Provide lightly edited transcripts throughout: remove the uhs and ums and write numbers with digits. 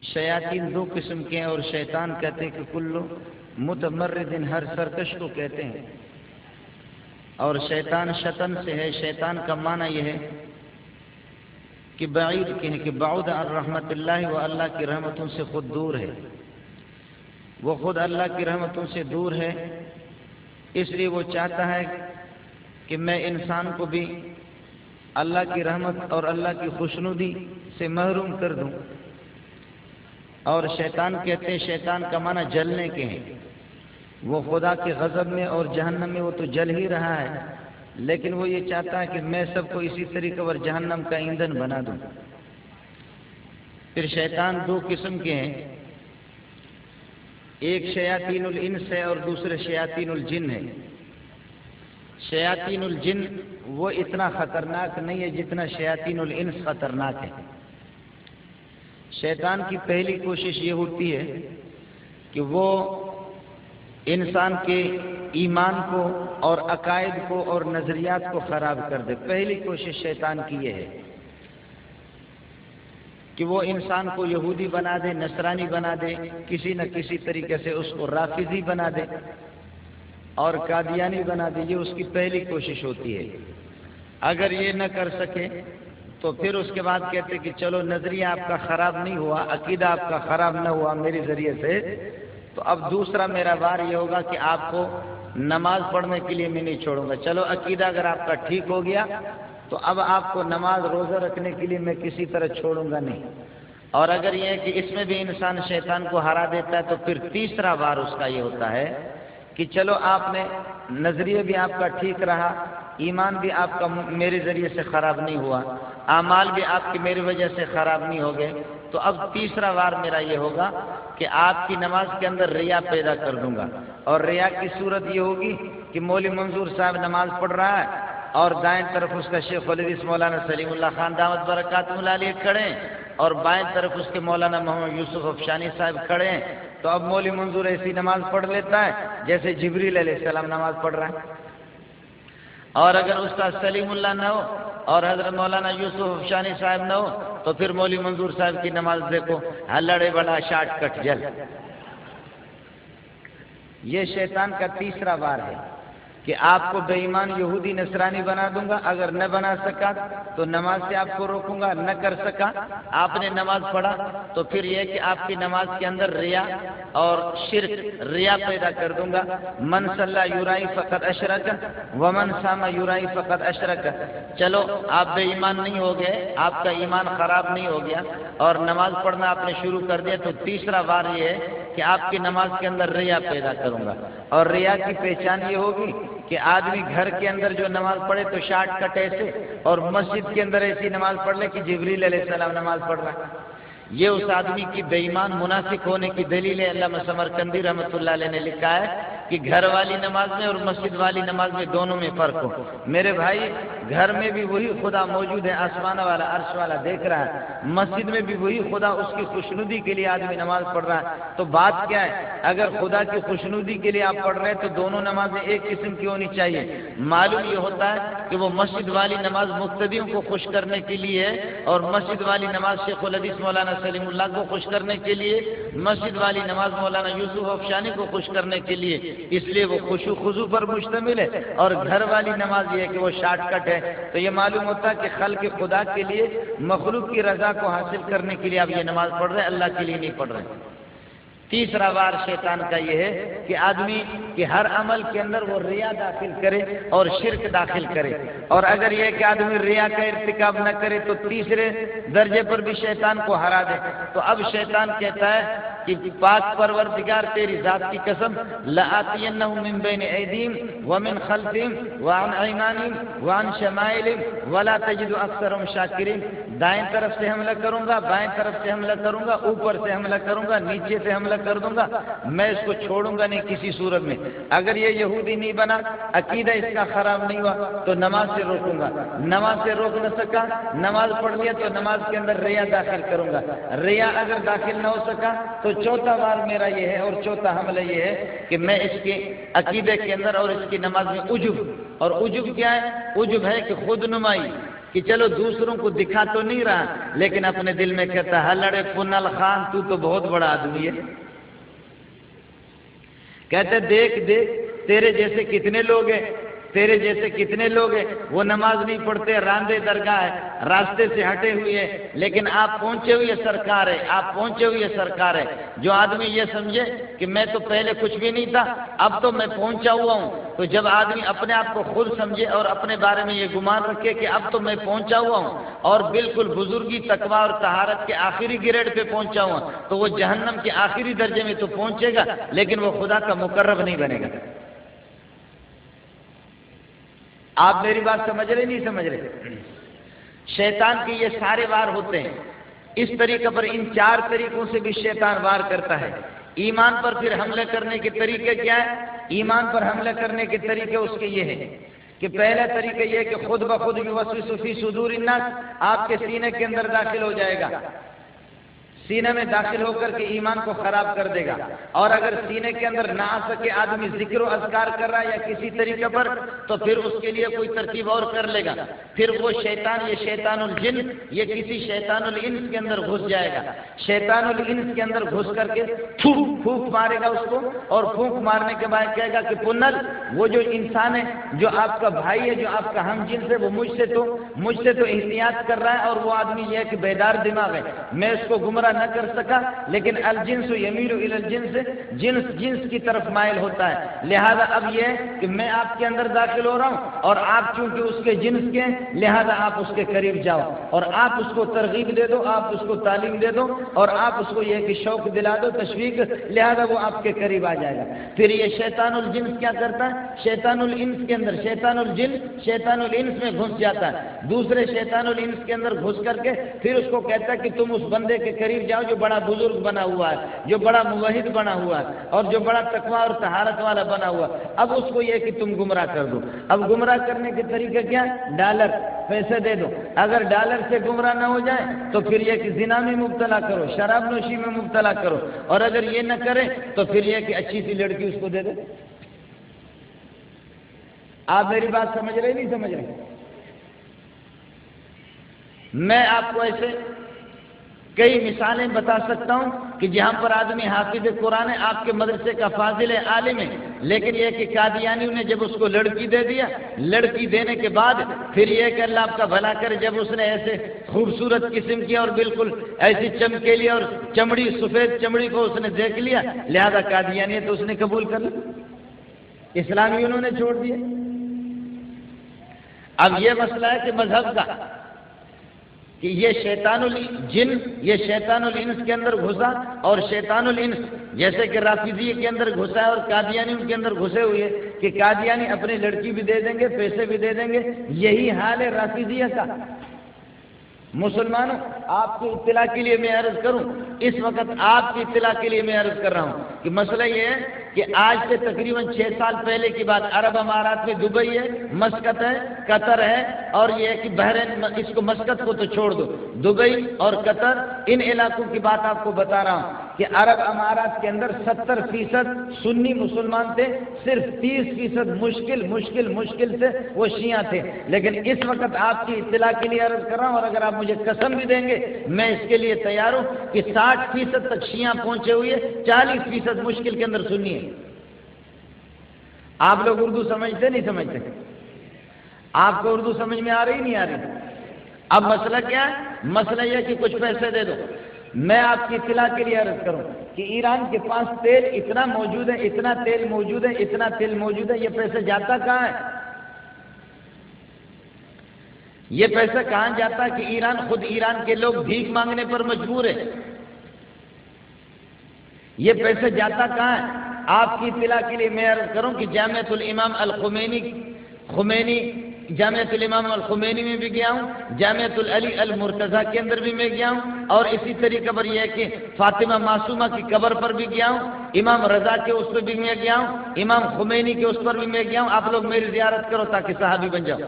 شیاطین دو قسم کے ہیں، اور شیطان کہتے ہیں کہ کلو متمرد، ہر سرکش کو کہتے ہیں. اور شیطان شطن سے ہے. شیطان کا معنی یہ ہے کہ بعید کے ہیں، کہ بعد عن رحمت اللہ، وہ اللہ کی رحمتوں سے خود دور ہے. وہ خود اللہ کی رحمتوں سے دور ہے، اس لیے وہ چاہتا ہے کہ میں انسان کو بھی اللہ کی رحمت اور اللہ کی خوشنودی سے محروم کر دوں. اور شیطان کہتے ہیں، شیطان کا معنی جلنے کے ہیں. وہ خدا کے غضب میں اور جہنم میں وہ تو جل ہی رہا ہے، لیکن وہ یہ چاہتا ہے کہ میں سب کو اسی طریقے پر جہنم کا ایندھن بنا دوں. پھر شیطان دو قسم کے ہیں، ایک شیاطین الانس ہے اور دوسرے شیاطین الجن ہے. شیاطین الجن وہ اتنا خطرناک نہیں ہے جتنا شیاطین الانس خطرناک ہے. شیطان کی پہلی کوشش یہ ہوتی ہے کہ وہ انسان کے ایمان کو اور عقائد کو اور نظریات کو خراب کر دے. پہلی کوشش شیطان کی یہ ہے کہ وہ انسان کو یہودی بنا دے، نصرانی بنا دے، کسی نہ کسی طریقے سے اس کو رافضی بنا دے اور قادیانی بنا دے. یہ اس کی پہلی کوشش ہوتی ہے. اگر یہ نہ کر سکے تو پھر اس کے بعد کہتے کہ چلو نظریہ آپ کا خراب نہیں ہوا، عقیدہ آپ کا خراب نہ ہوا میرے ذریعے سے، تو اب دوسرا میرا وار یہ ہوگا کہ آپ کو نماز پڑھنے کے لیے میں نہیں چھوڑوں گا. چلو عقیدہ اگر آپ کا ٹھیک ہو گیا تو اب آپ کو نماز روزہ رکھنے کے لیے میں کسی طرح چھوڑوں گا نہیں. اور اگر یہ ہے کہ اس میں بھی انسان شیطان کو ہرا دیتا ہے تو پھر تیسرا وار اس کا یہ ہوتا ہے کہ چلو آپ نے نظریہ بھی آپ کا ٹھیک رہا، ایمان بھی آپ کا میرے ذریعے سے خراب نہیں ہوا، اعمال بھی آپ کی میری وجہ سے خراب نہیں ہو گئے، تو اب تیسرا وار میرا یہ ہوگا کہ آپ کی نماز کے اندر ریا پیدا کر دوں گا. اور ریا کی صورت یہ ہوگی کہ مولوی منظور صاحب نماز پڑھ رہا ہے اور دائیں طرف اس کا شیخ الحدیث مولانا سلیم اللہ خان دامت برکاتہ العالیہ کھڑے ہیں اور بائیں طرف اس کے مولانا محمد یوسف افشانی صاحب کھڑے ہیں. تو اب مولوی منظور ایسی نماز پڑھ لیتا ہے جیسے جبریل علیہ السلام نماز پڑھ رہا ہے. اور اگر استاد سلیم اللہ نہ ہو اور حضرت مولانا یوسف افشانی صاحب نہ ہو تو پھر مولوی منظور صاحب کی نماز دیکھو، ہلڑے بڑا شارٹ کٹ جل. یہ شیطان کا تیسرا وار ہے کہ آپ کو بے ایمان یہودی نصرانی بنا دوں گا. اگر نہ بنا سکا تو نماز سے آپ کو روکوں گا. نہ کر سکا، آپ نے نماز پڑھا تو پھر یہ کہ آپ کی نماز کے اندر ریا اور شرک، ریا پیدا کر دوں گا. من صلی یرائی فقط اشرک ومن صام یرائی فقط اشرک. چلو آپ بے ایمان نہیں ہو گئے، آپ کا ایمان خراب نہیں ہو گیا اور نماز پڑھنا آپ نے شروع کر دیا، تو تیسرا وار یہ ہے کہ آپ کی نماز کے اندر ریا پیدا کروں گا. اور ریا کی پہچان یہ ہوگی کہ آدمی گھر کے اندر جو نماز پڑھے تو شارٹ کٹ ایسے، اور مسجد کے اندر ایسی نماز پڑھ لے کہ جبریل علیہ السلام نماز پڑھ رہا ہے. یہ اس آدمی کی بے ایمان منافق ہونے کی دلیل ہے. علامہ سمرقندی رحمۃ اللہ علیہ نے لکھا ہے کہ گھر والی نماز میں اور مسجد والی نماز میں دونوں میں فرق ہو. میرے بھائی، گھر میں بھی وہی خدا موجود ہے، آسمان والا عرش والا دیکھ رہا ہے. مسجد میں بھی وہی خدا، اس کی خوشنودی کے لیے آدمی نماز پڑھ رہا ہے. تو بات کیا ہے؟ اگر خدا کی خوشنودی کے لیے آپ پڑھ رہے ہیں تو دونوں نمازیں ایک قسم کی ہونی چاہیے. معلوم یہ ہوتا ہے کہ وہ مسجد والی نماز مقتدیوں کو خوش کرنے کے لیے ہے اور مسجد والی نماز شیخ الحدیث مولانا سلیم اللہ کو خوش کرنے کے لیے، مسجد والی نماز مولانا یوسف افشانی کو خوش کرنے کے لیے. اس لیے وہ خشوع خضوع پر مشتمل ہے. اور گھر والی نماز یہ ہے کہ وہ شارٹ کٹ ہے. تو یہ معلوم ہوتا ہے کہ خلق خدا کے لیے، مخلوق کی رضا کو حاصل کرنے کے لیے آپ یہ نماز پڑھ رہے ہیں، اللہ کے لیے نہیں پڑھ رہے. تیسرا وار شیطان کا یہ ہے کہ آدمی کے ہر عمل کے اندر وہ ریا داخل کرے اور شرک داخل کرے. اور اگر یہ کہ آدمی ریا کا ارتکاب نہ کرے تو تیسرے درجے پر بھی شیطان کو ہرا دے. تو اب شیطان کہتا ہے کہ پاک پروردگار تیری ذات کی قسم، لآتینہم من بین ایدیہم ومن خلفہم وعن ایمانہم وعن شمائلہم ولا تجد اکثرہم شاکرین. دائیں طرف سے حملہ کروں گا، بائیں طرف سے حملہ کروں گا، اوپر سے حملہ کروں گا، نیچے سے حملہ کر دوں گا. میں اس کو چھوڑوں گا نہیں کسی صورت میں. اگر یہ یہودی نہیں بنا، عقیدہ اس کا خراب نہیں ہوا تو نماز سے روکوں گا. نماز سے روک نہ سکا، نماز پڑھ لیا تو نماز کے اندر ریا داخل کروں گا. ریا اگر داخل نہ ہو سکا تو چوتھا وار میرا یہ ہے اور چوتھا حملہ یہ ہے کہ میں اس کے عقیدے کے اندر اور اس کی نماز میں عجب. اور عجب کیا ہے؟ عجب ہے کہ خود نمائی، کہ چلو دوسروں کو دکھا تو نہیں رہا لیکن اپنے دل میں کہتا ہے لڑے پنل خان تو بہت بڑا آدمی ہے. کہتے دیکھ دیکھ تیرے جیسے کتنے لوگ ہیں، تیرے جیسے کتنے لوگ ہیں وہ نماز نہیں پڑھتے، راندے درگاہ ہے، راستے سے ہٹے ہوئے ہیں، لیکن آپ پہنچے ہوئے سرکار ہے، آپ پہنچے ہوئے سرکار ہے. جو آدمی یہ سمجھے کہ میں تو پہلے کچھ بھی نہیں تھا اب تو میں پہنچا ہوا ہوں، تو جب آدمی اپنے آپ کو خود سمجھے اور اپنے بارے میں یہ گمان رکھے کہ اب تو میں پہنچا ہوا ہوں اور بالکل بزرگی تقویٰ اور طہارت کے آخری گریڈ پہ پہنچا ہوا، تو وہ جہنم کے آخری درجے میں تو پہنچے گا لیکن وہ خدا کا مقرب نہیں بنے گا. آپ میری بات سمجھ رہے نہیں سمجھ رہے؟ شیطان کے یہ سارے وار ہوتے ہیں اس طریقے پر. ان 4 طریقوں سے بھی شیطان وار کرتا ہے. ایمان پر پھر حملے کرنے کے طریقے کیا ہے؟ ایمان پر حملے کرنے کے طریقے اس کے یہ ہیں کہ پہلا طریقہ یہ کہ خود بخود یوسوس فی صدور الناس، آپ کے سینے کے اندر داخل ہو جائے گا، سینے میں داخل ہو کر کے ایمان کو خراب کر دے گا. اور اگر سینے کے اندر نہ آ سکے آدمی ذکر و اذکار کر رہا ہے یا کسی طریقے پر تو پھر اس کے لیے کوئی ترتیب اور کر لے گا. پھر وہ شیطان، یہ شیطان الجن، یہ کسی شیطان الانس کے اندر گھس جائے گا. شیطان الانس کے اندر گھس کر کے پھونک مارے گا اس کو، اور پھونک مارنے کے بعد کہے گا کہ پنل وہ جو انسان ہے جو آپ کا بھائی ہے، جو آپ کا ہم جنس ہے، وہ مجھ سے تو احتیاط کر رہا ہے اور وہ آدمی یہ ہے کہ بیدار دماغ ہے، میں اس کو گمراہ نہ کر سکا، لیکن الجنس یمیل الی الجنس، جنس کی طرف مائل ہوتا ہے. لہذا اب یہ ہے کہ میں آپ کے اندر داخل ہو رہا ہوں اور آپ چونکہ اس کے جنس کے ہیں لہذا آپ اس کے قریب جاؤ اور آپ اس کو ترغیب دے دو، آپ اس کو تعلیم دے دو اور آپ اس کو یہ کہ شوق دلا دو، تشویق، لہذا وہ آپ کے قریب آ جائے گا. پھر یہ شیطان الجنس کیا کرتا ہے؟ شیطان الانس کے اندر، شیطان الجن شیطان الانس میں گھس جاتا ہے. دوسرے شیطان الانس کے اندر گھس کر کے پھر اس کو کہتا ہے کہ تم اس بندے کے قریب جاؤ جو بڑا بزرگ بنا ہوا ہے، جو بڑا موحد بنا ہوا ہے اور جو بڑا تقویٰ اور طہارت والا بنا ہوا ہے. اب اس کو یہ کہ تم گمراہ کر دو. اب گمراہ کرنے کے طریقے کیا؟ ڈالر، پیسے دے دو. اگر ڈالر سے گمراہ نہ ہو جائے تو پھر یہ کہ زنا میں مبتلا کرو، شراب نوشی میں مبتلا کرو، اور اگر یہ نہ کرے تو پھر یہ کہ اچھی سی لڑکی اس کو دے دے. آپ میری بات سمجھ رہے نہیں سمجھ رہے؟ میں آپ کو ایسے کئی مثالیں بتا سکتا ہوں کہ جہاں پر آدمی حافظ قرآن ہے، آپ کے مدرسے کا فاضل ہے، عالم ہے، لیکن یہ کہ قادیانیوں نے جب اس کو لڑکی دے دیا، لڑکی دینے کے بعد پھر یہ کہ اللہ آپ کا بھلا کرے، جب اس نے ایسے خوبصورت قسم کی اور بالکل ایسی چمکیلی اور چمڑی، سفید چمڑی کو اس نے دیکھ لیا، لہذا قادیانی تو اس نے قبول کر لیا، اسلامی انہوں نے چھوڑ دیا. اب یہ مسئلہ ہے کہ مذہب کا کہ یہ شیطان الجن، یہ شیطان الانس کے اندر گھسا، اور شیطان الانس جیسے کہ رافضیہ کے اندر گھسا ہے اور قادیانی ان کے اندر گھسے ہوئے کہ قادیانی اپنی لڑکی بھی دے دیں گے، پیسے بھی دے دیں گے. یہی حال ہے رافضیہ کا. مسلمانوں، آپ کی اطلاع کے لیے میں عرض کروں، اس وقت آپ کی اطلاع کے لیے میں عرض کر رہا ہوں کہ مسئلہ یہ ہے کہ آج سے تقریباً 6 سال پہلے کی بات، عرب امارات میں دبئی ہے، مسقط ہے، قطر ہے، اور یہ ہے کہ بحرین، اس کو مسقط کو تو چھوڑ دو، دبئی اور قطر، ان علاقوں کی بات آپ کو بتا رہا ہوں کہ عرب امارات کے اندر 70% سنی مسلمان تھے، صرف 30% مشکل سے وہ شیعہ تھے. لیکن اس وقت آپ کی اطلاع کے لیے عرض کر رہا ہوں، اور اگر آپ مجھے قسم بھی دیں گے میں اس کے لیے تیار ہوں کہ 60% تک شیعہ پہنچے ہوئے، 40% مشکل کے اندر سنی ہے. آپ لوگ اردو سمجھتے نہیں سمجھتے؟ آپ کو اردو سمجھ میں آ رہی نہیں آ رہی؟ اب مسئلہ کیا ہے؟ مسئلہ یہ کہ کچھ پیسے دے دو. میں آپ کی اطلاع کے لیے عرض کروں کہ ایران کے پاس تیل اتنا موجود ہے، اتنا تیل موجود ہے، اتنا تیل موجود ہے، یہ پیسے جاتا کہاں ہے؟ یہ پیسہ کہاں جاتا ہے کہ ایران، خود ایران کے لوگ بھیک مانگنے پر مجبور ہے. یہ پیسے جاتا کہاں ہے؟ آپ کی اطلاع کے لیے میں عرض کروں کہ جامعۃ الامام الخمینی جامعۃ الامام الخمینی میں بھی گیا ہوں، جامعۃ العلی المرتضیٰ کے اندر بھی میں گیا ہوں، اور اسی طریقے پر یہ ہے کہ فاطمہ معصومہ کی قبر پر بھی گیا ہوں، امام رضا کے اس پر بھی میں گیا ہوں، امام خمینی کے اس پر بھی میں گیا ہوں. آپ لوگ میری زیارت کرو تاکہ صحابی بن جاؤ.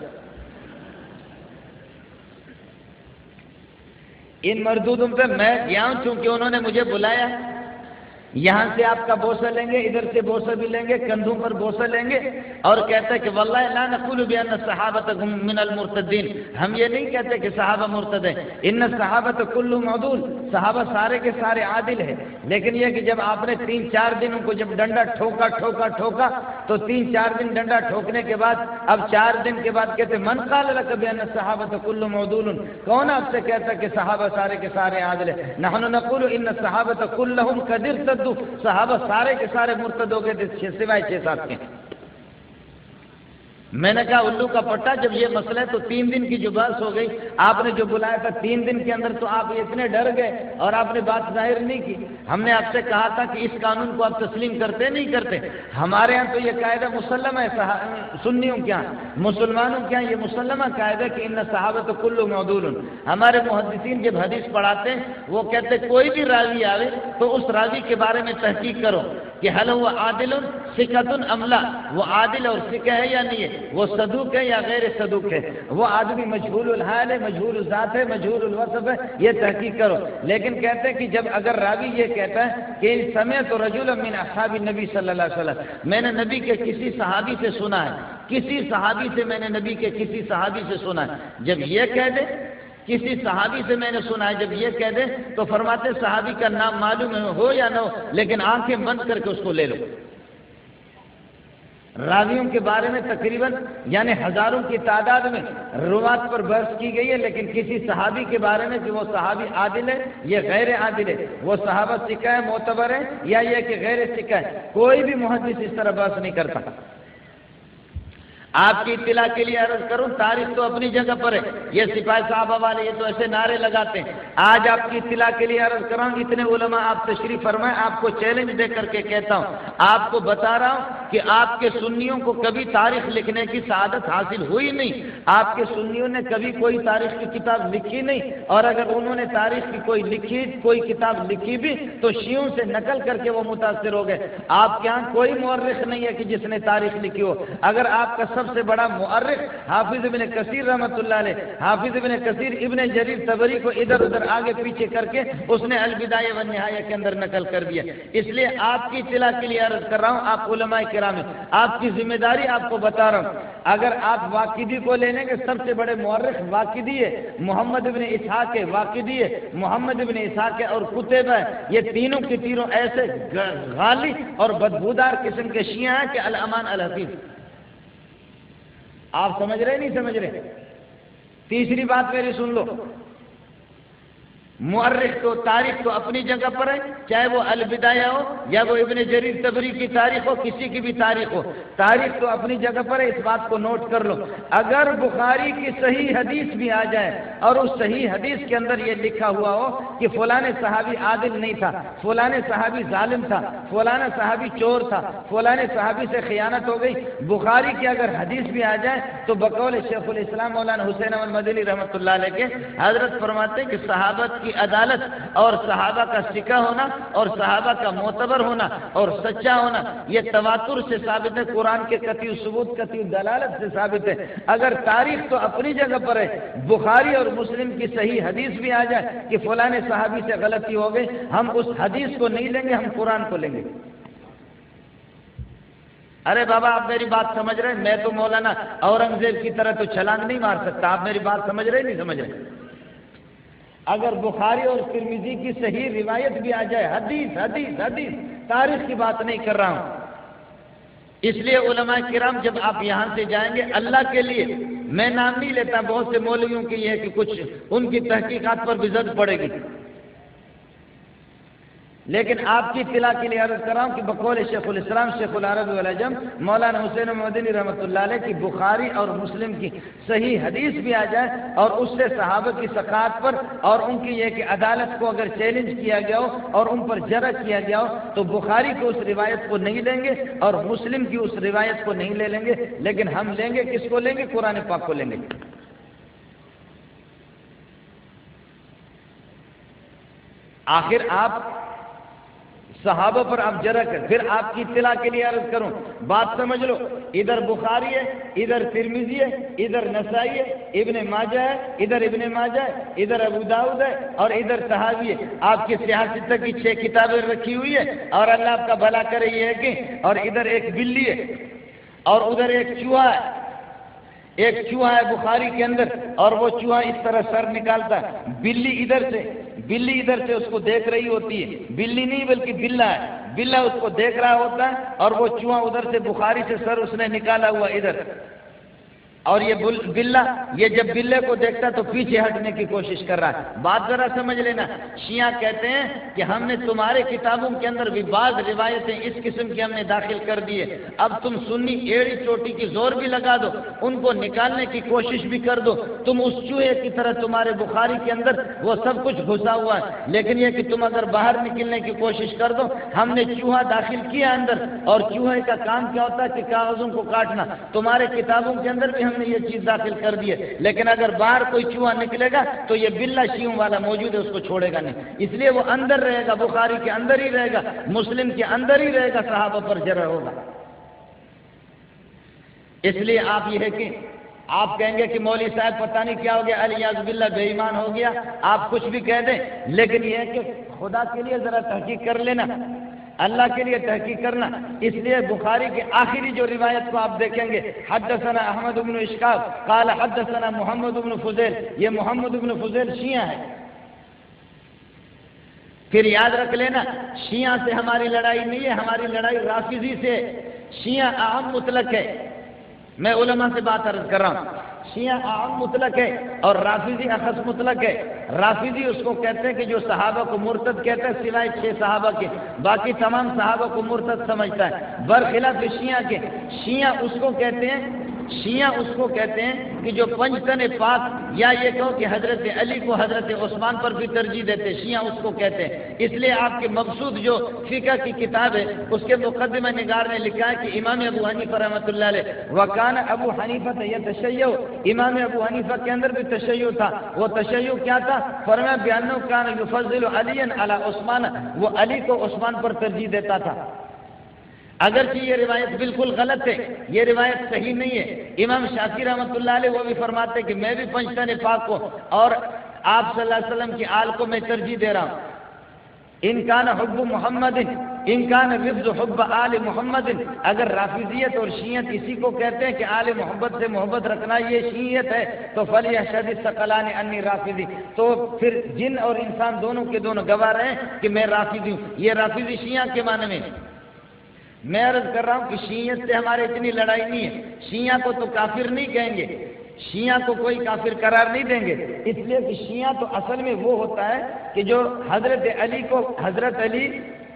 ان مردودوں پہ میں گیا ہوں چونکہ انہوں نے مجھے بلایا. یہاں سے آپ کا بوسہ لیں گے، ادھر سے بوسہ بھی لیں گے، کندھوں پر بوسہ لیں گے، اور کہتے ہیں کہ واللہ لا نقول بان الصحابۃ من المرتدین، ہم یہ نہیں کہتے کہ صحابہ مرتد ہیں، ان الصحابۃ کلهم عدول، صحابہ سارے کے سارے عادل ہیں، لیکن یہ کہ جب آپ نے 3-4 دن ان کو جب ڈنڈا ٹھوکا تو 3-4 دن ڈنڈا ٹھوکنے کے بعد اب 4 دن کے بعد کہتے من قال لك بان الصحابۃ كلهم عدول، کون آپ سے کہتا کہ صحابہ سارے کے سارے عادل ہیں؟ نحن نقول ان الصحابۃ كلهم قد ارتدوا، صحابہ سارے کے سارے مرتد ہو گئے تھے سوائے 6-7 کے۔ میں نے کہا الو کا پٹا، جب یہ مسئلہ ہے تو 3 دن کی جو بحث ہو گئی، آپ نے جو بلایا تھا 3 دن کے اندر تو آپ اتنے ڈر گئے اور آپ نے بات ظاہر نہیں کی۔ ہم نے آپ سے کہا تھا کہ اس قانون کو آپ تسلیم کرتے نہیں کرتے؟ ہمارے ہاں تو یہ قاعدہ مسلمہ ہے، سنیوں کیا مسلمانوں کیا یہ مسلمہ قاعدہ کہ ان صحابۃ کلهم عدول۔ ہمارے محدثین جب حدیث پڑھاتے ہیں وہ کہتے کوئی بھی راوی آوے تو اس راوی کے بارے میں تحقیق کرو کہ حل هو عادل ثقۃ ام لا، وہ عادل اور ثقہ ہے یا نہیں ہے، وہ صدوق ہے یا غیر صدوق ہے، وہ آدمی مجہول الحال ہے، مجہول الذات ہے، مجہول الوصف ہے، یہ تحقیق کرو۔ لیکن کہتے ہیں کہ جب اگر راوی یہ کہتا ہے کہ سمعت رجلا من اصحاب النبی صلی اللہ علیہ وسلم، میں نے نبی کے کسی صحابی سے سنا ہے، کسی صحابی سے میں نے نبی کے کسی صحابی سے سنا ہے، جب یہ کہہ دے کسی صحابی سے میں نے سنا ہے، جب یہ کہہ دے تو فرماتے صحابی کا نام معلوم ہو یا نہ ہو لیکن آنکھیں بند کر کے اس کو لے لو۔ راویوں کے بارے میں تقریباً یعنی ہزاروں کی تعداد میں روات پر بحث کی گئی ہے، لیکن کسی صحابی کے بارے میں کہ وہ صحابی عادل ہے یہ غیر عادل ہے، وہ صحابہ ثقہ ہے معتبر ہے یا یہ کہ غیر ثقہ ہے، کوئی بھی محدث اس طرح بحث نہیں کرتا۔ آپ کی اطلاع کے لیے عرض کروں، تاریخ تو اپنی جگہ پر ہے، یہ سپاہی صحابہ والے یہ تو ایسے نعرے لگاتے ہیں۔ آج آپ کی اطلاع کے لیے عرض کر رہا ہوں، اتنے علماء آپ تشریف فرمائیں، آپ کو چیلنج دے کر کے کہتا ہوں، آپ کو بتا رہا ہوں کہ آپ کے سنیوں کو کبھی تاریخ لکھنے کی سعادت حاصل ہوئی نہیں، آپ کے سنیوں نے کبھی کوئی تاریخ کی کتاب لکھی نہیں، اور اگر انہوں نے تاریخ کی کوئی کتاب لکھی بھی تو شیعوں سے نقل کر کے وہ متاثر ہو گئے۔ آپ کے ہاں کوئی مورخ نہیں ہے کہ جس نے تاریخ لکھی ہو۔ اگر آپ کا سب سے بڑا مؤرخ حافظ ابن کثیر رحمۃ اللہ علیہ، حافظ ابن کثیر ابن جریر طبری کو ادھر ادھر آگے پیچھے کر کے اس نے البدایہ والنہایہ کے اندر نقل کر دیا۔ اس لیے آپ کی اطلاع کے لیے عرض کر رہا ہوں، آپ علماء کرام ہیں، آپ کی ذمہ داری آپ کو بتا رہا ہوں۔ اگر آپ واقدی کو لے لیں گے، سب سے بڑے مورخ واقدی ہے، محمد ابن اسحاق ہے، واقدی ہے، محمد ابن اسحاق ہے اور قتیبہ ہے، یہ تینوں کے تینوں ایسے غالی اور بدبودار قسم کے شیعہ ہیں کہ الامان الحفیظ۔ آپ سمجھ رہے نہیں سمجھ رہے؟ تیسری بات میری سن لو، مؤرخ تو تاریخ تو اپنی جگہ پر ہے، چاہے وہ البدایہ ہو یا وہ ابن جریر طبری کی تاریخ ہو، کسی کی بھی تاریخ ہو، تاریخ تو اپنی جگہ پر ہے، اس بات کو نوٹ کر لو۔ اگر بخاری کی صحیح حدیث بھی آ جائے اور اس صحیح حدیث کے اندر یہ لکھا ہوا ہو کہ فلاں صحابی عادل نہیں تھا، فلاں صحابی ظالم تھا، فلاں صحابی چور تھا، فلاں صحابی سے خیانت ہو گئی، بخاری کی اگر حدیث بھی آ جائے تو بقول شیخ الاسلام مولانا حسین احمد مدنی رحمۃ اللہ علیہ کے حضرت فرماتے ہیں کہ صحابت کی عدالت اور صحابہ کا ثقہ ہونا اور صحابہ کا معتبر ہونا اور سچا ہونا یہ تواتر سے ثابت ہے، قرآن کے قطعی ثبوت قطعی دلالت سے ثابت ہے۔ اگر تاریخ تو اپنی جگہ پر ہے، بخاری اور مسلم کی صحیح حدیث بھی آ جائے کہ فلاں صحابی سے غلطی ہو گئی، ہم اس حدیث کو نہیں لیں گے، ہم قرآن کو لیں گے۔ ارے بابا آپ میری بات سمجھ رہے ہیں؟ میں تو مولانا اورنگزیب کی طرح تو چھلانگ نہیں مار سکتا، آپ میری بات سمجھ رہے نہیں سمجھ رہے؟ اگر بخاری اور ترمذی کی صحیح روایت بھی آ جائے، حدیث حدیث حدیث، تاریخ کی بات نہیں کر رہا ہوں۔ اس لیے علماء کرام جب آپ یہاں سے جائیں گے، اللہ کے لیے میں نام نہیں لیتا، بہت سے مولویوں کی یہ کہ کچھ ان کی تحقیقات پر بھی زد پڑے گی، لیکن آپ کی اطلاع کے لیے عرض کر رہا ہوں کہ بقول شیخ الاسلام شیخ العرب والعجم مولانا حسین مدنی رحمۃ اللہ علیہ کی بخاری اور مسلم کی صحیح حدیث بھی آ جائے اور اس سے صحابہ کی ثقافت پر اور ان کی یہ کہ عدالت کو اگر چیلنج کیا گیا ہو اور ان پر جرح کیا گیا ہو تو بخاری کی اس روایت کو نہیں لیں گے اور مسلم کی اس روایت کو نہیں لے لیں گے، لیکن ہم لیں گے، کس کو لیں گے؟ قرآن پاک کو لیں گے۔ آخر آپ صحابہ پر آپ جرح کر. پھر آپ کی اطلاع کے لیے عرض کروں، بات سمجھ لو، ادھر بخاری ہے، ادھر ترمذی ہے، ادھر نسائی ہے، ابن ماجہ ہے، ادھر ابن ماجہ ہے، ادھر ابو داؤد ہے، اور ادھر طحاوی ہے. آپ کی صحاح ستہ کی 6 کتابیں رکھی ہوئی ہے، اور اللہ آپ کا بھلا کرے یہ ہے کہ، اور ادھر ایک بلی ہے اور ادھر ایک چوہا ہے. ایک چوہا ہے بخاری کے اندر، اور وہ چوہا اس طرح سر نکالتا ہے. بلی ادھر سے اس کو دیکھ رہی ہوتی ہے، بلی نہیں بلکہ بلہ ہے، بلہ اس کو دیکھ رہا ہوتا ہے، اور وہ چوہا ادھر سے بخاری سے سر اس نے نکالا ہوا ادھر. اور یہ بلہ، یہ جب بلے کو دیکھتا تو پیچھے ہٹنے کی کوشش کر رہا ہے. بات ذرا سمجھ لینا. شیعہ کہتے ہیں کہ ہم نے تمہارے کتابوں کے اندر بھی بعض روایتیں اس قسم کی ہم نے داخل کر دی ہے، اب تم سنی ایڑی چوٹی کی زور بھی لگا دو، ان کو نکالنے کی کوشش بھی کر دو، تم اس چوہے کی طرح تمہارے بخاری کے اندر وہ سب کچھ گھسا ہوا ہے. لیکن یہ کہ تم اگر باہر نکلنے کی کوشش کر دو، ہم نے چوہا داخل کیا اندر، اور چوہے کا کام کیا ہوتا ہے کہ کاغذوں کو کاٹنا. تمہارے کتابوں کے اندر بھی ہم نے یہ چیز داخل کر دی ہے، لیکن اگر باہر کوئی چوہا نکلے گا تو یہ بلہ شیعوں والا موجود ہے، اس کو چھوڑے گا نہیں. اس لیے وہ اندر رہے گا، بخاری کے اندر ہی رہے گا، مسلم کے اندر ہی رہے گا، صحابہ پر جرح ہوگا. اس لیے آپ یہ ہے کہ آپ کہیں گے کہ مولوی صاحب پتہ نہیں کیا ہو گیا، الیاذ باللہ بے ایمان ہو گیا، آپ کچھ بھی کہہ دیں، لیکن یہ ہے کہ خدا کے لیے ذرا تحقیق کر لینا، اللہ کے لیے تحقیق کرنا. اس لیے بخاری کے آخری جو روایت کو آپ دیکھیں گے، حدثنا احمد بن اشقاق قال حدثنا محمد بن فضیل، یہ محمد بن فضیل شیعہ ہے. پھر یاد رکھ لینا، شیعہ سے ہماری لڑائی نہیں ہے، ہماری لڑائی رافضی سے. شیعہ عام مطلق ہے، میں علماء سے بات عرض کر رہا ہوں. شیعہ عام مطلق ہے اور رافضی اخص مطلق ہے. رافضی اس کو کہتے ہیں کہ جو صحابہ کو مرتد کہتے ہیں سوائے 6 صحابہ کے، باقی تمام صحابہ کو مرتد سمجھتا ہے، برخلاف شیعہ کے. شیعہ اس کو کہتے ہیں کہ جو پنجتن پاک، یا یہ کہو کہ حضرت علی کو حضرت عثمان پر بھی ترجیح دیتے، شیعہ اس کو کہتے ہیں. اس لیے آپ کے مبسوط جو فقہ کی کتاب ہے اس کے مقدمہ نگار نے لکھا ہے کہ امام ابو حنیفہ رحمۃ اللہ علیہ وکان ابو حنیفہ یتشیع، امام ابو حنیفہ کے اندر بھی تشیع تھا. وہ تشیع کیا تھا؟ فرمایا بانہ کان یفضل علی علی عثمان، وہ علی کو عثمان پر ترجیح دیتا تھا. اگرچہ یہ روایت بالکل غلط ہے، یہ روایت صحیح نہیں ہے. امام شافعی رحمۃ اللہ علیہ وہ بھی فرماتے ہیں کہ میں بھی پنجتن پاک کو اور آپ صلی اللہ علیہ وسلم کی آل کو میں ترجیح دے رہا ہوں. ان کان حب محمد ان کان رفض حب آل محمد، اگر رافضیت اور شیعت اسی کو کہتے ہیں کہ آل محمد سے محبت رکھنا یہ شیعت ہے، تو فلیشهد الثقلان انی رافضی، تو پھر جن اور انسان دونوں کے دونوں گواہ رہے کہ میں رافضی ہوں. یہ رافضی شیعہ کے معنی میں. میں عرض کر رہا ہوں کہ شیعت سے ہمارے اتنی لڑائی نہیں ہے. شیعہ کو تو کافر نہیں کہیں گے، شیعہ کو کوئی کافر قرار نہیں دیں گے، اس لیے کہ شیعہ تو اصل میں وہ ہوتا ہے کہ جو حضرت علی کو، حضرت علی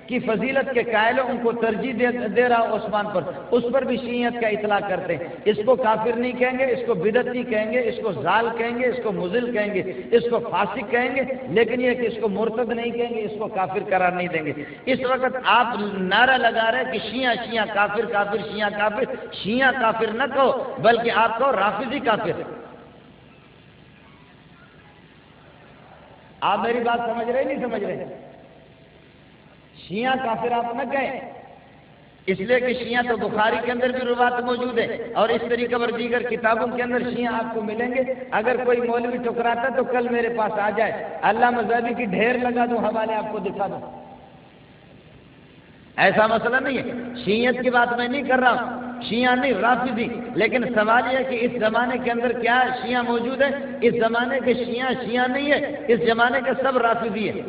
کی فضیلت کے قائل ان کو ترجیح دے رہا ہو عثمان پر، اس پر بھی شیعت کا اطلاق کرتے ہیں. اس کو کافر نہیں کہیں گے، اس کو بدعتی کہیں گے، اس کو ضال کہیں گے، اس کو مضل کہیں گے، اس کو فاسق کہیں گے، لیکن یہ کہ اس کو مرتد نہیں کہیں گے، اس کو کافر قرار نہیں دیں گے. اس وقت آپ نعرہ لگا رہے ہیں کہ شیعہ کافر کافر، شیعہ کافر. شیعہ کافر نہ کہو بلکہ آپ کہو رافضی کافر. آپ میری بات سمجھ رہے نہیں سمجھ رہے؟ شیعہ کافر آپ نہ کہیں، اس لیے کہ شیعہ تو بخاری کے اندر بھی روایت موجود ہے، اور اس طریقے پر دیگر کتابوں کے اندر شیعہ آپ کو ملیں گے. اگر کوئی مولوی ٹکراتا تو کل میرے پاس آ جائے، علامہ ذہبی کی ڈھیر لگا دوں، حوالے آپ کو دکھا دوں. ایسا مسئلہ نہیں ہے. شیعت کی بات میں نہیں کر رہا ہوں، شیعہ نہیں رافضی. لیکن سوال یہ ہے کہ اس زمانے کے اندر کیا شیعہ موجود ہے؟ اس زمانے کے شیعہ نہیں ہے، اس زمانے کے سب رافضی ہے.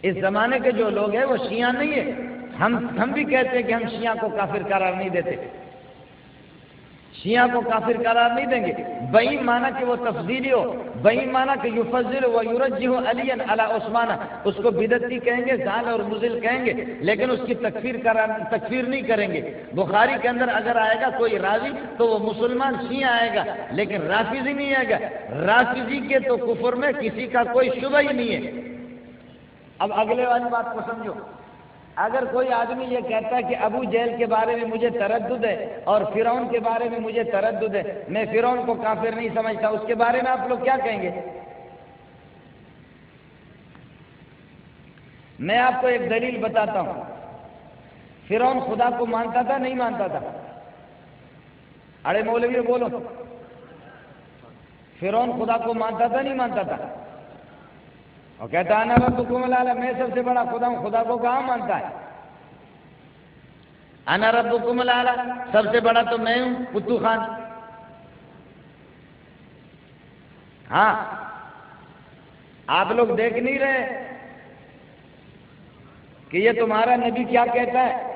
اس زمانے کے جو لوگ ہیں وہ شیعہ نہیں ہے. ہم بھی کہتے ہیں کہ ہم شیعہ کو کافر قرار نہیں دیتے، شیعہ کو کافر قرار نہیں دیں گے. بئی معنی کہ وہ تفضیلی ہو، بئی معنی کہ یفضل و یرجح علی علی عثمان، اس کو بدعتی کہیں گے، ضال اور مضل کہیں گے، لیکن اس کی تکفیر نہیں کریں گے. بخاری کے اندر اگر آئے گا کوئی راوی تو وہ مسلمان شیعہ آئے گا، لیکن رافضی نہیں آئے گا. رافضی کے تو کفر میں کسی کا کوئی شبہ ہی نہیں ہے. اب اگلے والی بات کو سمجھو. اگر کوئی آدمی یہ کہتا ہے کہ ابو جہل کے بارے میں مجھے تردد ہے اور فرعون کے بارے میں مجھے تردد ہے، میں فرعون کو کافر نہیں سمجھتا، اس کے بارے میں آپ لوگ کیا کہیں گے؟ میں آپ کو ایک دلیل بتاتا ہوں، فرعون خدا کو مانتا تھا نہیں مانتا تھا؟ ارے مولوی بولو، فرعون خدا کو مانتا تھا نہیں مانتا تھا؟ اور کہتا انا ربکم الاعلی، میں سب سے بڑا خدا ہوں۔ خدا کو کہاں مانتا ہے؟ انا ربکم الاعلی، سب سے بڑا تو میں ہوں پتو خان۔ ہاں آپ لوگ دیکھ نہیں رہے کہ یہ تمہارا نبی کیا کہتا ہے؟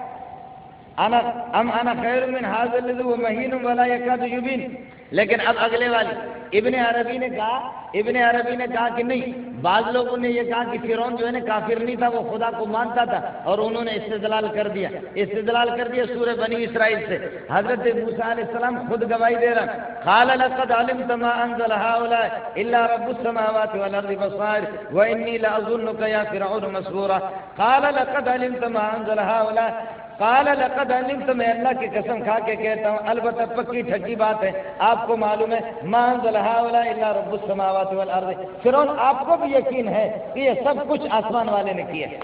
انا خیر من ھذا الذی هو مہین ولا یکاد یبین۔ لیکن اب اگلے والی ابن عربی نے کہا کہ نہیں، بعض لوگوں نے یہ کہا کہ فرعون جو ہے نا کافر نہیں تھا، وہ خدا کو مانتا تھا، اور انہوں نے استدلال کر دیا سورہ بنی اسرائیل سے۔ حضرت موسیٰ علیہ السلام خود گواہی دے رہا، قال لقد علمت ما انزل هؤلاء الا رب السماوات والارض بصائر وانی لاظنك يا فرعون مسحورا۔ قال لقد علمت ما انزل هؤلاء، قال لقد علمت، میں اللہ کی قسم کھا کے کہتا ہوں، البتہ پکی ٹھکی بات ہے، آپ کو معلوم ہے، ما انزل هؤلاء الا رب السماوات والارض۔ فرعون آپ کو بھی یقین ہے کہ یہ سب کچھ آسمان والے نے کیا ہے۔